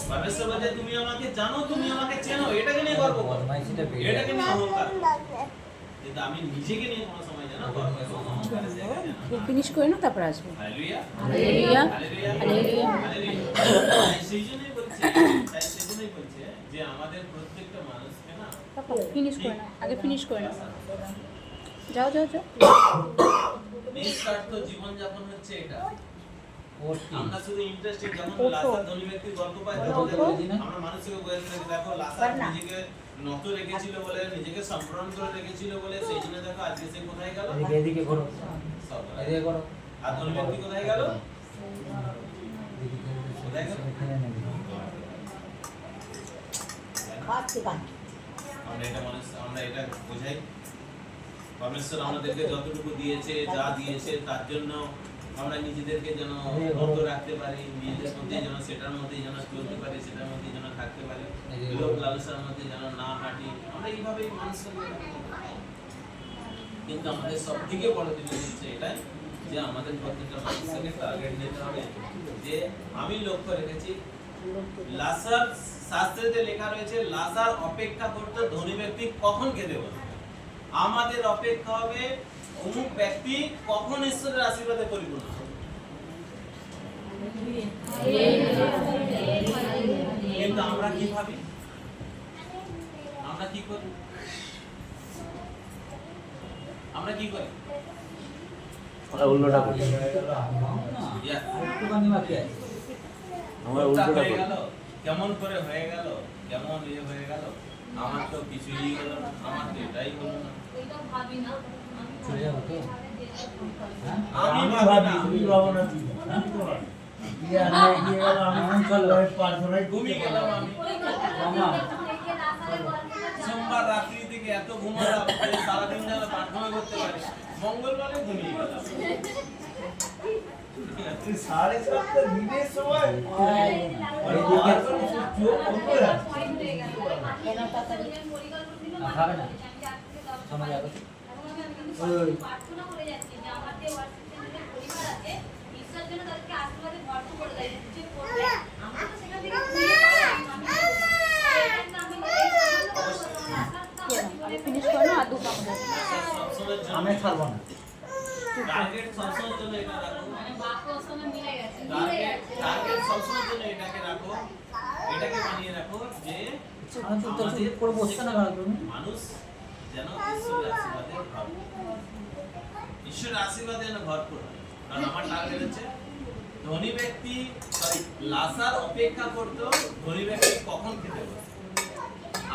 পরমেশ্বর বলে তুমি আমাকে জানো, তুমি আমাকে চেনো, এটাকে নিয়ে গর্ব করো, এটাকে নিয়ে অহংকার। কিন্তু আমি নিজেকে নিয়ে কোনো সময় জানা গর্ব এবং অহংকারের জায়গায় জানা। ফিনিশ করে না তারপর আসবে। Hallelujah hallelujah hallelujah hallelujah. Hallelujah. সেই জন্যই বলছে যে আমাদের প্রত্যেকটা মানুষকে না ফিনিশ করে না, আগে ফিনিশ করে না। যাও যাও যাও। নিঃস্বার্থ জীবনযাপন হচ্ছে এটা। আমরা শুধু ইন্টারেস্টেড, যেমন লাসার ধনী ব্যক্তির গল্প পাই, তখন আমরা মানুষকে বলতে থাকি দেখো লাসার নিজেকে নত রেখেছিল বলে, নিজেকে সম্প্রদান করে রেখেছিল বলে, সেই জন্য দেখো আজকে সে কোথায় গেল, এদিকে করো, এদিকে করো। আর ধনী ব্যক্তি কোথায় গেল, কোথায় গেল? আমরা এটা বোঝাই পরমেশ্বর আমাদেরকে যতটুকু দিয়েছে, যা দিয়েছে তার জন্য আমরা নিজেদেরকে যেন নত রাখতে পারি, নিজেদের মধ্যে যেন সেটার মধ্যে যেন চলতে পারি, সেটার মধ্যে যেন থাকতে পারি, লোক লালসার মধ্যে যেন না হাঁটি, আমরা এইভাবেই মানুষের। কিন্তু আমাদের সব থেকে বড় জিনিস হচ্ছে এটাই যে আমাদের প্রত্যেকটা মানুষকে টার্গেট নিতে হবে যে আমি লক্ষ্য রেখেছি লাসার, শাস্ত্রে লেখা রয়েছে লাসার অপেক্ষা করতে ধনী ব্যক্তি কখন খেতে বসবে। আমাদের অপেক্ষা হবে অমুক ব্যক্তি কখন ঈশ্বরের আশীর্বাদে পরিপূর্ণ হবে। কিন্তু আমরা কি ভাবি, আমরা কি করি, আমরা কি করি, আমরা উল্টোটা করি। আমরা উল্টোটা করি। কেমন করে হয়ে গেল, কেমন ইয়ে হয়ে গেল, আমার তো কিছুই হলো না, আমার তো এটাই হলো না। ওইটাও ভাবি না, চলে যাবো তো? আমি ভাবি না, ঘুমিয়ে গেলাম আমি। সোমবার রাত্রি থেকে এত ঘুমালাম যে সারাদিন যেন প্রার্থনা করতে পারি, মঙ্গলবারে ঘুমিয়ে গেলাম। সাড়ে সাতটা দিনের সময় প্রার্থনা করে যাচ্ছি যে আমাদের পরিবার আছে, ঈশ্বর যেন তাদেরকে আশীর্বাদে ভরপুর করে দেয়, যে করবে আমরা তো সেখান থেকে ফিনিশ করে না, আর দুটো আমাদের। আমি ছাড়বো না। টার্গেট সবসময়ের জন্য এটা রাখো, মানে বাক্য সঙ্গে মিলে গেছে, টার্গেট সবসময়ের জন্য এটাকে রাখো, এটাকে বানিয়ে রাখো যে মানুষ যেন ঈশ্বরের আশীর্বাদে ভরপুর, ঈশ্বরের আশীর্বাদে যেন ভরপুর হয়। কারণ আমার টার্গেট হচ্ছে ধনী ব্যক্তি, সরি লাসার অপেক্ষা করতো ধনী ব্যক্তি কখন খেতে বসে।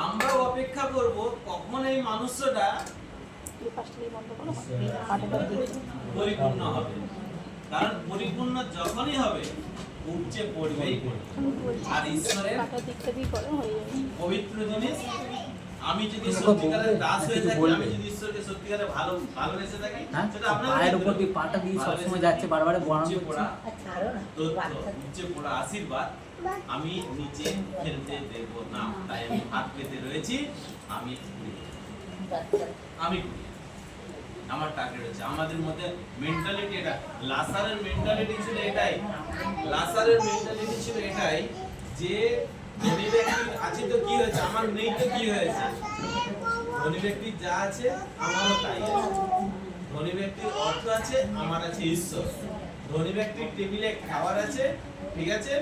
আমরাও অপেক্ষা করব কখন এই মানুষটা পরিপূর্ণ হবে। কারণ পরিপূর্ণ যখনই হবে উপচে পড়বেই পড়বে। আর ঈশ্বরের পবিত্র জিনিস, আমি যদি সত্যিকারের দাস হয়ে থাকি, আমি যদি ঈশ্বরকে সত্যিকারে ভালোবেসে থাকি, সেটা আপনার পায়ের উপর দিয়ে পাটা দিয়ে সবসময় যাচ্ছে, বারবার বর্ণনা উপচে করছে। পড়া তথ্য, উপচে পড়া আশীর্বাদ আমি নিচে ফেলতে দেব না। তাই আমি হাত পেতে রয়েছি, আমি আমার টার্গেট হচ্ছে আমাদের মধ্যে মেন্টালিটি এটা। লাসারের মেন্টালিটি ছিল এটাই, লাসারের মেন্টালিটি ছিল এটাই যে ধনী ব্যক্তি আছে তো কি হয়েছে, আমার নেই তো কি হয়েছে, ধনী ব্যক্তি যা আছে আমারও তাই আছে। ধনী ব্যক্তির অর্থ আছে, আমার আছে ঈশ্বর। ধনী ব্যক্তির টেবিলে খাবার আছে, ঠিক আছে,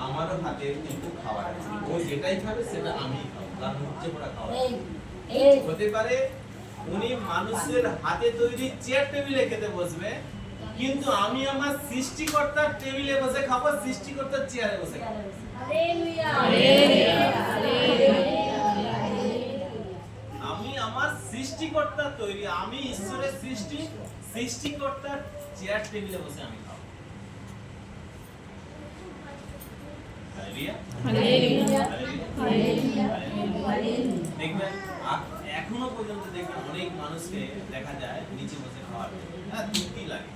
আমারও হাতে কিন্তু খাবার আছে। ও যেটাই খাবে সেটা আমি খাবো, তার মুখে পড়া খাবার হতে পারে। উনি মানুষের হাতে তৈরি চেয়ার টেবিলে খেতে বসবে, কিন্তু আমি আমার সৃষ্টিকর্তার টেবিলে বসে খাবো, সৃষ্টিকর্তার চেয়ারে বসে খাবো। আমি আমার সৃষ্টিকর্তার তৈরি, আমি ঈশ্বরের সৃষ্টি, সৃষ্টিকর্তার চেয়ার টেবিলে বসে আমি খাবো। Hallelujah, hallelujah, hallelujah. দেখবেন এখনো পর্যন্ত দেখবেন অনেক মানুষকে দেখা যায় নিচে বসে খাওয়ার তৃপ্তি লাগে,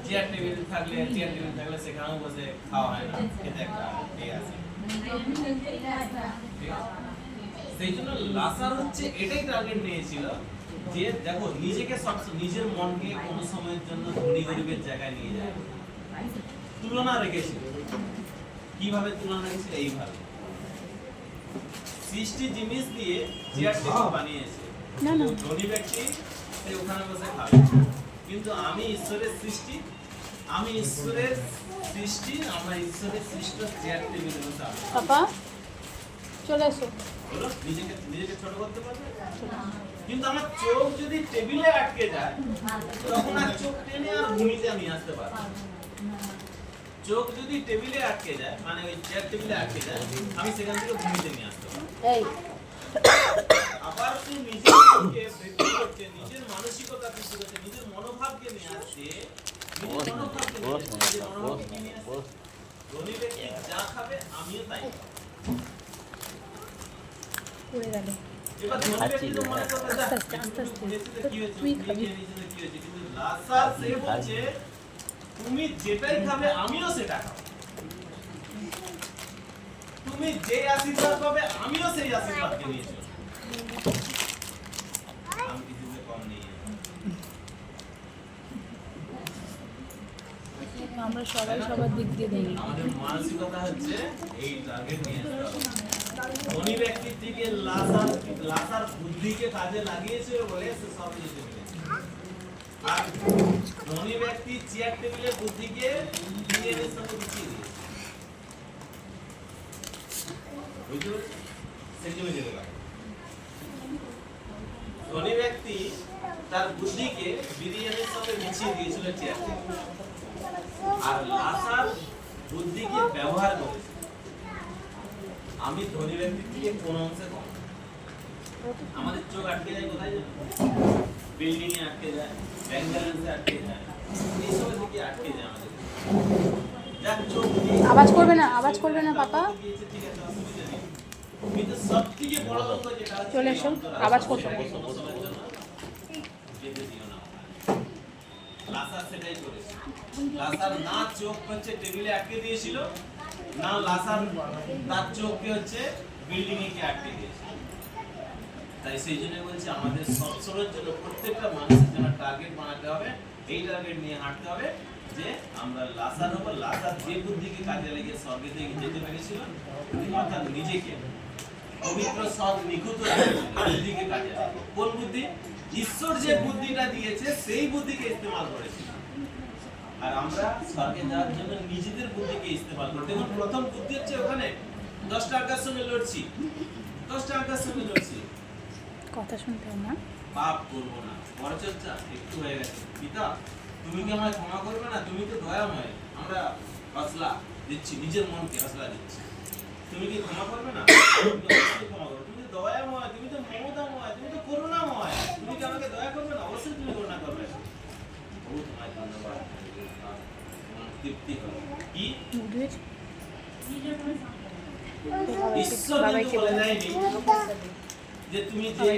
চেয়ার টেবিল থাকলে সেখানেও বসে খাওয়া হয় না, খেতে একটা ইয়ে আছে। সেই জন্য লাসার হচ্ছে এটাই টার্গেট নিয়েছিল যে দেখো নিজেকে নিজের মনকে কোনো সময়ের জন্য ধনী গরিবের জায়গায় নিয়ে যায়, তুলনা রেখেছিল। কিভাবে তুলনা রেখেছিল? এইভাবে সৃষ্টি জিনিস দিয়ে চেয়ার টেবিল বানিয়েছে। ধনী ব্যক্তি সে ওখানে বসে খাবে, কিন্তু আমি ঈশ্বরের সৃষ্টি, আমি ঈশ্বরের সৃষ্টি, আমরা ঈশ্বরের সৃষ্ট চেয়ার টেবিলে বসে খাবো। পাপা চলে এসো। বলো, নিজেকে নিজেকে ছোট করতে পারবে? কিন্তু আমার চোখ যদি টেবিলে আটকে যায়, তখন আর চোখ টেনে আর ভূমিতে আমি আসতে পারবো। চোখ যদি টেবিলে আটকে যায়, মানে ওই চেয়ার টেবিলে আটকে যায়, আমি সেখান থেকে ভূমিতে নিয়ে আসতে পারবো। আবার তুই নিজের চোখকে বৃদ্ধি করছে, নিজের মানসিকতা বৃদ্ধি করছে, নিজের মনোভাবকে নিয়ে আসছে, নিজের মনোভাবকে নিয়ে আসছে। ধনী ব্যক্তি যা খাবে আমিও তাই খাবো। পড়ে গেল। এবার ধনী ব্যক্তি তো মনে করবে যে কি হয়েছে, তুই খাবি কি হয়েছে, কিন্তু লাসার সে বলছে তুমি যেটাই খাবে আমিও সেটা খাবো, তুমি যে আশীর্বাদ পাবে আমিও সেই আশীর্বাদকে নিয়ে চলবো। আমি কিছুতে কম নেই। আমরা সবাই সবার দিক দিয়ে দেখি। আমাদের মানসিকতা হচ্ছে এই টার্গেট নিয়ে আসতে হবে। ধনী ব্যক্তির থেকে লাসার বুদ্ধিকে কাজে লাগিয়েছে বলে সে সব যেতে পেরেছে। আর ধনী ব্যক্তি চেয়ার টেবিলে বুদ্ধিকে নিজের সঙ্গে গুছিয়ে দিয়েছে। বুঝতে পেরেছ? সেজন্য যেতে পারে। ধনী ব্যক্তি তার বুদ্ধিকে বিরিয়ানির সঙ্গে মিশিয়ে দিয়েছিল চেয়ার টেবিলে, আর লাসার বুদ্ধিকে ব্যবহার করেছে। আমি ধনী ব্যক্তির থেকে কোন অংশে কম? আমাদের চোখ আটকে যায় কোথায় জানো? বিল্ডিং এ আটকে যায়, ব্যাংক ব্যালেন্সে আটকে যায়, এইসবের দিকে আটকে যায় আমাদের। যার চোখ আওয়াজ করবে না পাপা। ঠিক আছে, অসুবিধা নেই। কিন্তু সবথেকে বড় লক্ষ্য যেটা হচ্ছে চলে এসো, আওয়াজ করবে না। যেতে দিও না। লাসার সেটাই করেছে। লাসার না চোখ হচ্ছে টেবিলে আটকে দিয়েছিল, না লাসার তার চোখকে হচ্ছে বিল্ডিং এ আটকে দিয়েছিল। তাই সেই জন্য বলছি আমাদের সবসময়ের জন্য প্রত্যেকটা মানুষের জন্য টার্গেট বানাতে হবে, এই টার্গেট নিয়ে হাঁটতে হবে যে আমরা লাসার হবো। লাসার যে বুদ্ধিকে কাজে লাগিয়ে স্বর্গে যেতে পেরেছিল, অর্থাৎ নিজেকে পবিত্র সৎ নিখুঁত বুদ্ধিকে কাজে লাগে। কোন বুদ্ধি? ঈশ্বর যে বুদ্ধিটা দিয়েছে সেই বুদ্ধিকে ইস্তেমাল করেছিল। আর আমরা স্বর্গে যাওয়ার জন্য নিজেদের বুদ্ধিকে ইস্তেমাল করি। দেখুন প্রথম বুদ্ধি হচ্ছে ওখানে 10টা আকার সঙ্গে লড়ছি, 10টা আকার সঙ্গে লড়ছি, কথা শুনতে হবে না। পাপ করবো না, পরচর্চা একটু হয়ে গেছে। পিতা তুমি কি আমায় ক্ষমা করবে না? তুমি তো দয়াময়। আমরা হসলা দিচ্ছি, নিজের মনকে হসলা দিচ্ছি। তুমি কি ক্ষমা করবে না? তুমি অবশ্যই ক্ষমা করবে। তুমি তো দয়াময়, তুমি তো মমতাময়, তুমি তো করুণাময়। তুমি কি আমাকে দয়া করবে না? অবশ্যই তুমি করুণা করবে। বহু তোমায় ধন্যবাদ। তৃপ্তি হলো কি? ঈশ্বর কিন্তু বলে দেয়নি যে তুমি যে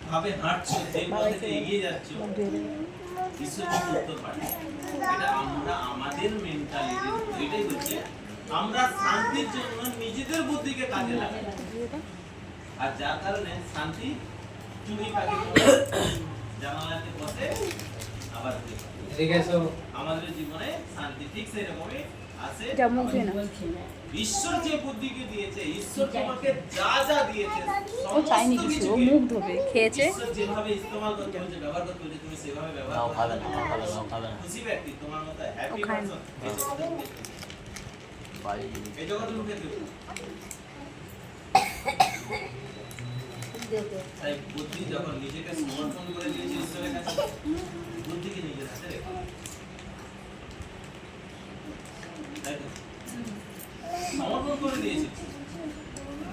ভাবে হাঁটছো, যে পথে এগিয়ে যাচ্ছ, ঈশ্বর কিন্তু উত্তর পাঠায়। এটা আমরা আমাদের মেন্টালিটি, এটাই হচ্ছে আমরা শান্তির জন্য নিজেদের বুদ্ধিকে কাজে লাগাই, আর যার কারণে শান্তি চুরি পাখি জানালাতে বসে আবার আমাদের জীবনে শান্তি ঠিক সেরকমই আসে যা মুখ দিয়ে না। ঈশ্বর যে বুদ্ধিকে দিয়েছে, ঈশ্বর তোমাকে যা যা দিয়েছে ও চায়নি সমস্ত কিছু, ও কিছুকে মুখ ধোবে, খেয়েছে। ঈশ্বর যেভাবে ইস্তেমাল করতে বলেছে, ব্যবহার করতে বলেছে, তুমি সেভাবে ব্যবহার নাও করো। খাবে না, নাও খাবে না, নাও খাবে না। খুশি ব্যক্তি, তোমার মতো হ্যাপি ও খায় না। পারসন বাড়ি জিনিস। এই জগতে মুখে দেবে। তাই বুদ্ধি যখন নিজেকে সমর্পণ করে দিয়েছে ঈশ্বরের কাছে, বুদ্ধিকে নিজের হাতে রেখে দাও। তাই তো? সমর্পণ করে দিয়েছে।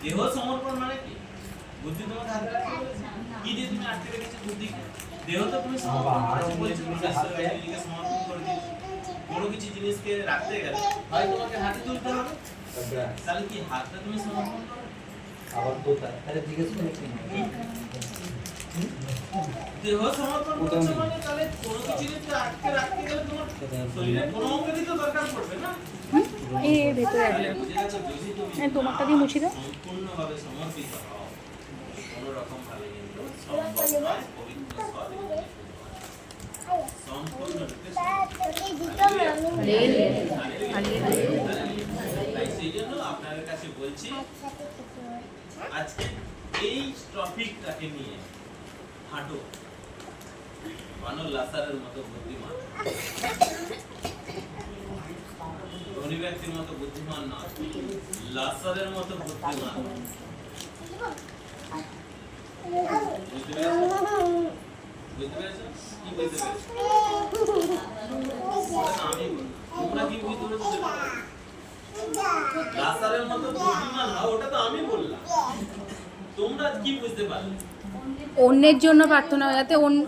দেহ সমর্পণ মানে কি? বুদ্ধি তোমাকে হাতে রাখতে বলেছে। কি দিয়ে তুমি আটকে রেখেছো বুদ্ধিকে? দেহ তো তুমি সমর্পণ করেছো, বলছো তুমি ঈশ্বরের কাছে নিজেকে সমর্পণ করে দিয়েছো। কোনো কিছু জিনিসকে রাখতে গেলে হয় তোমাকে হাতে তুলতে হবে, তাহলে কি হাতটা তুমি সমর্পণ করো? আবার কোথায়? আরে জিজ্ঞেস করে কি? দেহ সমর্পণ করছো মানে তাহলে কোনো কিছু জিনিসকে আটকে রাখতে গেলে তোমার শরীরের কোনো অঙ্গেরই তো দরকার পড়বে না? এর ভেতরে তাহলে আসবে। বুঝে গেছো, যদি তুমি হ্যাঁ, তোমারটা দিয়ে মুছি দাও। সম্পূর্ণভাবে সমর্পিত হও, কোনো রকম ভাবে কিন্তু সম্ভব নয় পবিত্র স্থলে সম্পূর্ণরূপে তাই সেই জন্য আপনাদের কাছে বলছি, আজকে এই টপিকটাকে নিয়ে হাঁটো, মানো লাসারের মতো বুদ্ধিমান, ধনী ব্যক্তির মতো বুদ্ধিমান নয়, লাসারের মতো বুদ্ধিমান। বুঝতে পেরেছো? বুঝতে পেরেছো? কি বুঝতে পেরেছো? ওটা আমি বললাম। তোমরা কি বুঝতে পেরেছো সেটা বলো। লাসারের মতো বুদ্ধিমান হও, ওটা তো আমি বললাম। তোমরা কি বুঝতে পারলে? অন্যের জন্য প্রার্থনা, যাতে অন্য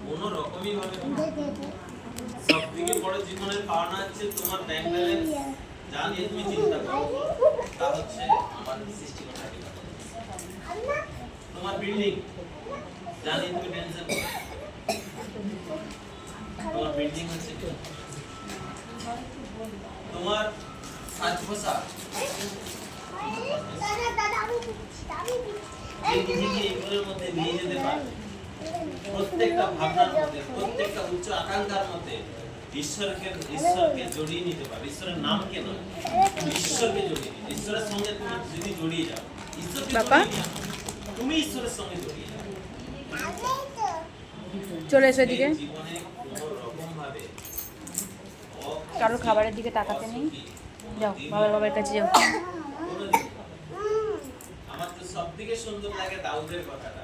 কোনো রকমই ভাবে সব থেকে বড় জীবনের পাওনা হচ্ছে তোমার ব্যাংক ব্যালেন্স, যা নিয়ে তুমি চিন্তা করো তা হচ্ছে আমার সৃষ্টিকর্তা। তোমার বিল্ডিং, যা নিয়ে তুমি টেনশন করো, তোমার বিল্ডিং হচ্ছে কি? তোমার সাজ পোশাক, যে নিজেকে এগুলোর মধ্যে নিয়ে যেতে পারবে, প্রত্যেকটা ভাবনার মধ্যে, প্রত্যেকটা উচ্চ আকাঙ্ক্ষার মধ্যে ঈশ্বরকে জড়িয়ে নিতে পারবে। ঈশ্বরের নামকে নয়, ঈশ্বরকে জড়িয়ে নিতে। ঈশ্বরের সঙ্গে তুমি যদি জড়িয়ে যাও, ঈশ্বরকে বাবা? জড়িয়ে যাও, তুমি ঈশ্বরের সঙ্গে জড়িয়ে যাও। চলে এসো এদিকে। জীবনে কোনো রকম ভাবে কারোর খাবারের দিকে তাকাতে নেই। যাও, বাবার কাছে যাও। আমার তো সব থেকে সুন্দর লাগে দাউদের কথাটা।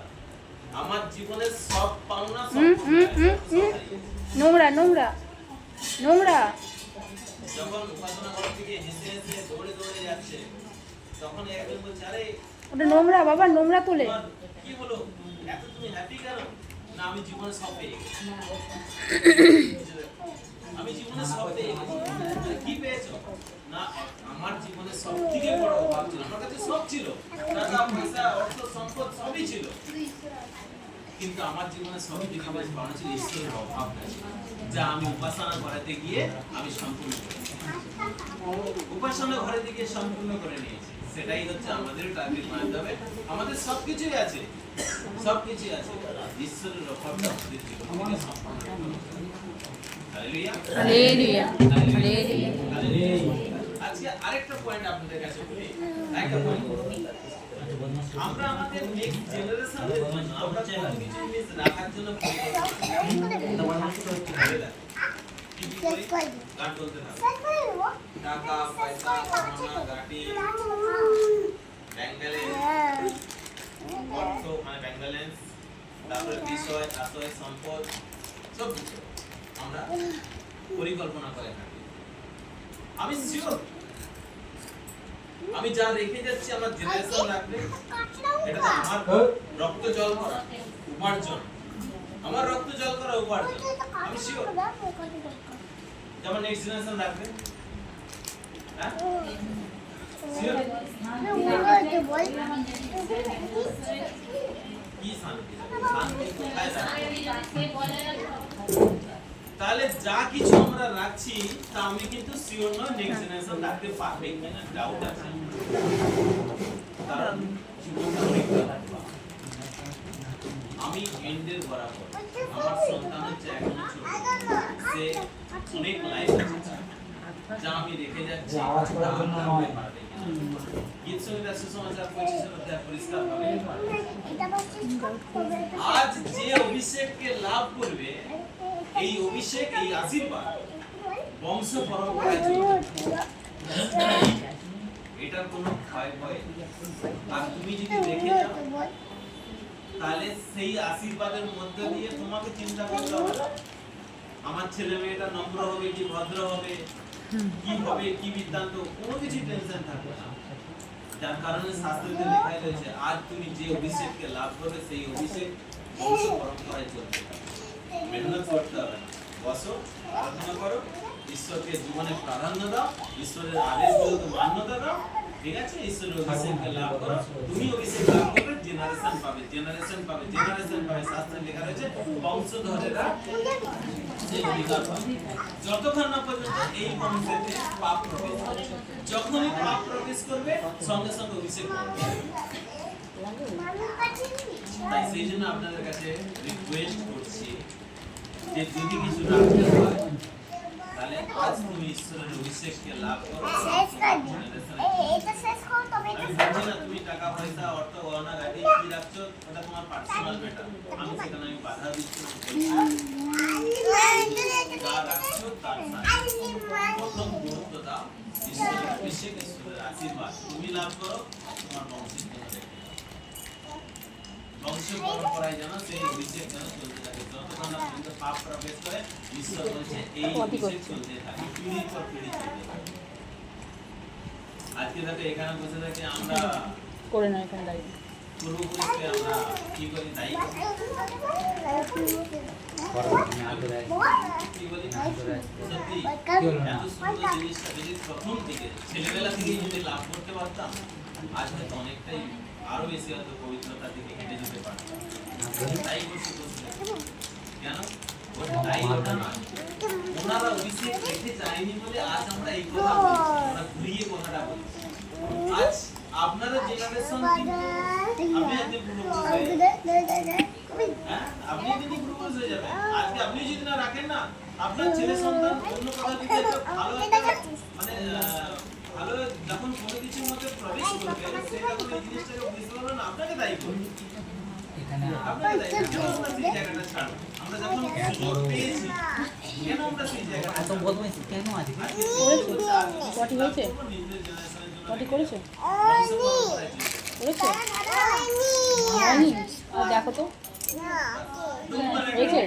আমার জীবনের সব পাওনা সব নোংরা নোংরা নোংরা। যখন উপাসনা ঘর থেকে হেসে হেসে দৌড়ে দৌড়ে যাচ্ছে, তখন একজন বলছে, আরে ওটা নোংরা বাবা, নোংরা তোলে। তোমার কি হলো, এত তুমি হ্যাপি কেন? না, আমি জীবনে সব পেয়ে গেছি। আমি জীবনে সব পেয়ে গেছি। কি পেয়েছো? না, আমার জীবনে সব থেকে বড় অভাব ছিল, আমার কাছে সব ছিল, টাকা পয়সা অর্থ সম্পদ সবই ছিল, কিন্তু আমার জীবনে সব থেকে বেশি পাওনা ছিল ঈশ্বরের অভাবটা ছিল, যা আমি উপাসনা ঘরেতে গিয়ে আমি সম্পূর্ণ করেছি। উপাসনা ঘরেতে গিয়ে সম্পূর্ণ করে নিয়েছি। সেটাই হচ্ছে আমাদের টার্গেট মাধ্যমে। আমাদের সবকিছুই আছে, সবকিছুই আছে, ঈশ্বরের অভাবটা আমাদের জীবন থেকে সম্পূর্ণ করতে হবে। Hallelujah, hallelujah, hallelujah, hallelujah. আজকে আরেকটা পয়েন্ট আপনাদের কাছে বলি, একটা পয়েন্ট। আমরা আমাদের নেক্সট জেনারেশনের জন্য আমরা কোনো কিছু জিনিস রাখার জন্য গান বলতে থাকবো। টাকা পয়সা, সোনা, গাড়ি, ব্যাংক ব্যালেন্স, অর্থ মানে ব্যাংক ব্যালেন্স, তারপরে বিষয়, আশয়, সম্পদ, সব কিছু আমরা পরিকল্পনা করে থাকি। আমি শিওর আমি যা রেখে যাচ্ছি আমার জেনারেশন রাখবে, এটা তো আমার রক্ত জল করা উপার্জন, আমার রক্ত জল করা উপার্জন। আমি শিওর যেমন নেক্সট জেনারেশন রাখবে। হ্যাঁ শিওর? কি শান্তি, শান্তি কোথায় যাবে? তাহলে যা কিছু আমরা রাখছি তা আমি কিন্তু শিওর নয় নেক্সট জেনারেশন রাখতে পারবে কিনা, ডাউট আছে। কারণ জীবনটা অনেক লম্বা। আমি এন্ডের বরাবর আমার সন্তান হচ্ছে এখনো ছোট, সে অনেক লাইফ আছে যা আমি রেখে যাচ্ছি, আওয়াজ করার জন্য নয়। গীত সঙ্গীত সুসমাচার 25 অধ্যায় পরিষ্কার ভাবে আজ যে অভিষেককে লাভ করবে, এই অভিষেক, এই আশীর্বাদ বংশ পরম্পরায় চলবে, এটার কোনো ভয় ভয়। আর তুমি যদি দেখে যাও তাহলে সেই আশীর্বাদের মধ্যে দিয়ে তোমাকে চিন্তা করতে হবে না আমার ছেলে মেয়েটা নম্র হবে কি ভদ্র হবে, কি হবে কি বৃত্তান্ত, কোনো কিছু টেনশন থাকবে না। যার কারণে শাস্ত্রতে লেখা রয়েছে আজ তুমি যে অভিষেককে লাভ করবে সেই অভিষেক বংশ পরম্পরায় চলবে। মেহনত করতে হবে না, বসো, আরাধনা করো, ঈশ্বরকে জীবনে প্রাধান্য দাও, ঈশ্বরের আদেশগুলোকে মান্যতা দাও, ঠিক আছে? ঈশ্বরের অভিষেককে লাভ করো, তুমি অভিষেক লাভ করবে, জেনারেশন পাবে, জেনারেশন পাবে, জেনারেশন পাবে। শাস্ত্রে লেখা রয়েছে বংশধরেরা সেই অধিকার পাবে। যতক্ষণ না পর্যন্ত এই বংশেতে পাপ প্রবেশ করবে, যখনই পাপ প্রবেশ করবে সঙ্গে সঙ্গে অভিষেক করবে। তাই সেই জন্য আপনাদের কাছে রিকোয়েস্ট করছি যে যদি কিছু রাখতে হয় তাহলে আজ তুমি ঈশ্বরের অভিষেককে লাভ করো। আমি বলছি না তুমি টাকা পয়সা অর্থ গহনা গাড়ি কি রাখছো ওটা তোমার পার্সোনাল ম্যাটার, আমি সেখানে বাধা দিচ্ছি না। যা রাখছো তার সাথে প্রথম গুরুত্ব দাও ঈশ্বরের অভিষেক, ঈশ্বরের আশীর্বাদ তুমি লাভ করো, তোমার বংশের জন্য রেখে দাও। বংশ পরম্পরায় যেন সেই অভিষেক যেন চলতে থাকে, যতক্ষণ না পর্যন্ত পাপ প্রবেশ করে ঈশ্বর বলছে এই অভিষেক চলতে থাকে, পিঢ়ির পর পিঢ়ি চলতে থাকে। আজকে দেখো এখানে বসে থাকি আমরা করে না এখানে দাঁড়িয়ে পূর্বপুরুষকে আমরা কি করি দায়ী করি, কি বলি সত্যি এত সুন্দর জিনিসটা যদি প্রথম থেকে ছেলেবেলা থেকে যদি লাভ করতে পারতাম আজ হয়তো অনেকটাই আরো বেশি হয়তো পবিত্রতার দিকে হেঁটে যেতে পারতাম। তাই করছি কেন তাই ওটা না, ওনারা অভিষেক রেখে যায়নি বলে আজ আমরা এই কথা বলছি, আমরা ঘুরিয়ে কথাটা বলছি। আজ আপনারা জেনারেশন আপনি আজকে পূর্বপুরুষ হয়ে যাবেন, আপনি কিন্তু পূর্বপুরুষ হয়ে যাবেন। আজকে আপনি যদি না রাখেন না আপনার ছেলে সন্তান অন্য কথা যদি ভালো একটা মানে ভালো যখন কোনো কিছুর মধ্যে প্রবেশ করবে সে যখন এই জিনিসটাকে বুঝতে পারবে না আপনাকে দায়ী করবে, আপনাকে দায়ী করবে। কেন আমরা সেই জায়গাটা ছাড়ব? আমরা যখন সুযোগ পেয়েছি কেন আমরা সেই জায়গাটা এত বদমাইশি কেন আজকে? পটি হয়েছে? পটি করেছে? করেছে? হয়নি? আর দেখো তো হয়েছে?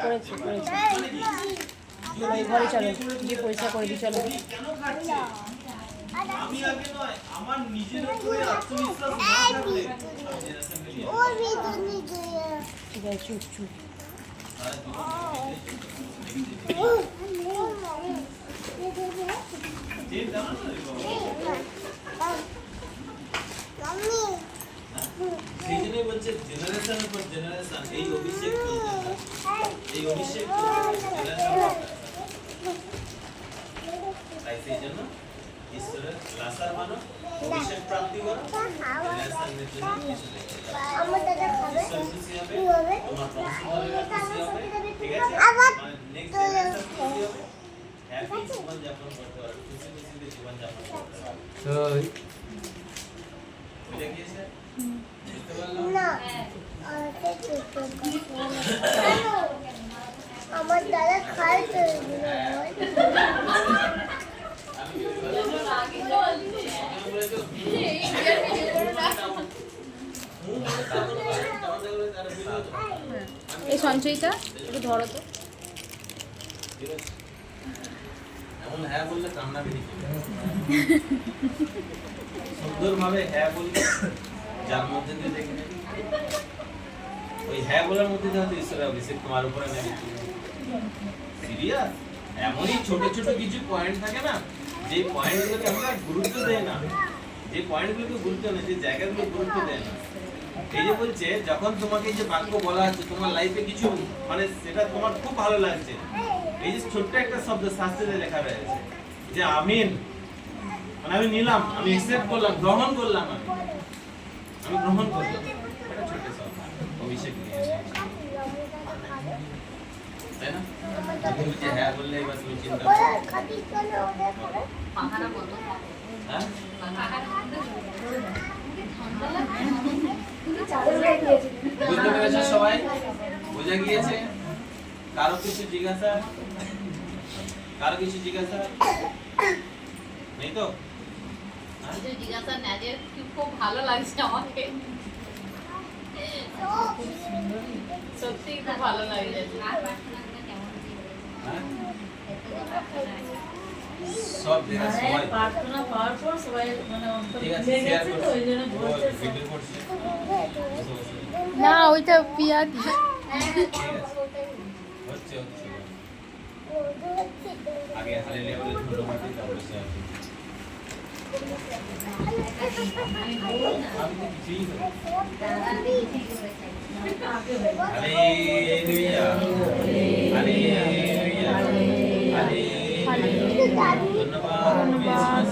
করেছে করেছে। চলো এই ঘরে চলো, গিয়ে পরিষ্কার করে দিই চলো। কেন খাচ্ছে? আমি আগে নয়, আমার নিজের উপরে আত্মবিশ্বাস না থাকলে ঠিক আছে চুপ চুপ। সেই জন্যই বলছে জেনারেশনের পর জেনারেশন এই অভিষেক চলতে থাকে, এই অভিষেক তাই সেই জন্য ঈশ্বরের লাসার মানো, অভিষেক প্রাপ্তি করো, জেনারেশনের জন্য কিছু রেখে যাও। ঈশ্বর খুশি হবে, তোমার বংশধরেরা খুশি হবে, ঠিক আছে? মানে নেক্সট জেনারেশন খুশি হবে, হ্যাপি জীবন যাপন করতে পারবে, খুশি খুশিতে জীবন যাপন করতে পারবে। বুঝে গিয়েছে? বুঝতে পারলাম? আমার দাদা খায় তো এই সঞ্চয়টা একটু ধরো তো। এমন হ্যাঁ বললে কান্না বেরিয়ে যাবে। সুন্দরভাবে হ্যাঁ বললে যার মধ্যে দিয়ে দেখে নেবে ওই হ্যাঁ বলার মধ্যে দিয়ে হয়তো ঈশ্বরের অভিষেক তোমার উপরে নেবে। সিরিয়াস এমনই ছোট ছোট কিছু পয়েন্ট থাকে না যে পয়েন্টগুলোকে আমরা গুরুত্ব দেই না, যে পয়েন্টগুলোকে গুরুত্ব নেই, যে জায়গাগুলো গুরুত্ব দেয় না। এই যে বলছে যখন তোমাকে যে বাক্য বলা হচ্ছে তোমার লাইফে কিছু মানে সেটা তোমার খুব ভালো লাগছে, এই যে ছোট্ট একটা শব্দ শাস্ত্রে লেখা রয়েছে যে আমিন, মানে আমি নিলাম, আমি অ্যাকসেপ্ট করলাম, গ্রহণ করলাম, আমি গ্রহণ করলাম, এটা ছোট্ট শব্দ অভিষেক নিয়ে, তাই না? তুমি যে হ্যাঁ বললে এবার তুমি চিন্তা করো, খাটি চলে ওদের করে পাখাটা বন্ধ হ্যাঁ বুঝতে পেরেছো সবাই? বোঝা গিয়েছে? কারো কিছু জিজ্ঞাসা? কারো কিছু জিজ্ঞাসা নেই তো? হ্যাঁ? জিজ্ঞাসা না যে খুব ভালো লাগছে আমাকে, সত্যি খুব ভালো লাগছে। হ্যাঁ? সব দেখা সবাই প্রার্থনা পাওয়ার পর সবাই মানে ঠিক আছে, ভেঙে শেয়ার গেছে তো ওই জন্য করছি, বলছে ভিডিও করছি, না ওইটা পিয়াজ ঠিক আছে, হচ্ছে হচ্ছে আগে হালেলুয়া বলে ধন্যবাদ দিই, তারপরে শেয়ার করি। আমি তো কিছুই করি না। Hallelujah, hallelujah, hallelujah. ধন্যবাদ, ধন্যবাদ,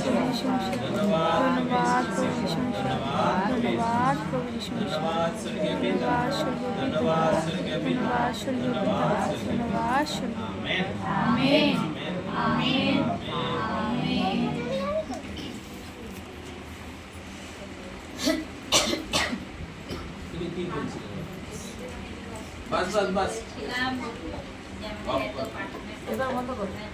ধন্যবাদ, ধন্যবাদ, ধন্যবাদ স্বর্গীয় পিতা, ধন্যবাদ স্বর্গীয় পিতা, ধন্যবাদ স্বর্গীয় পিতা। Amen, amen amen, amen. তুমি কি বলছিলে? বাস বাস বাস ছিলাম, অফ যেমন কর। এত পাঠানো এবার বন্ধ করো।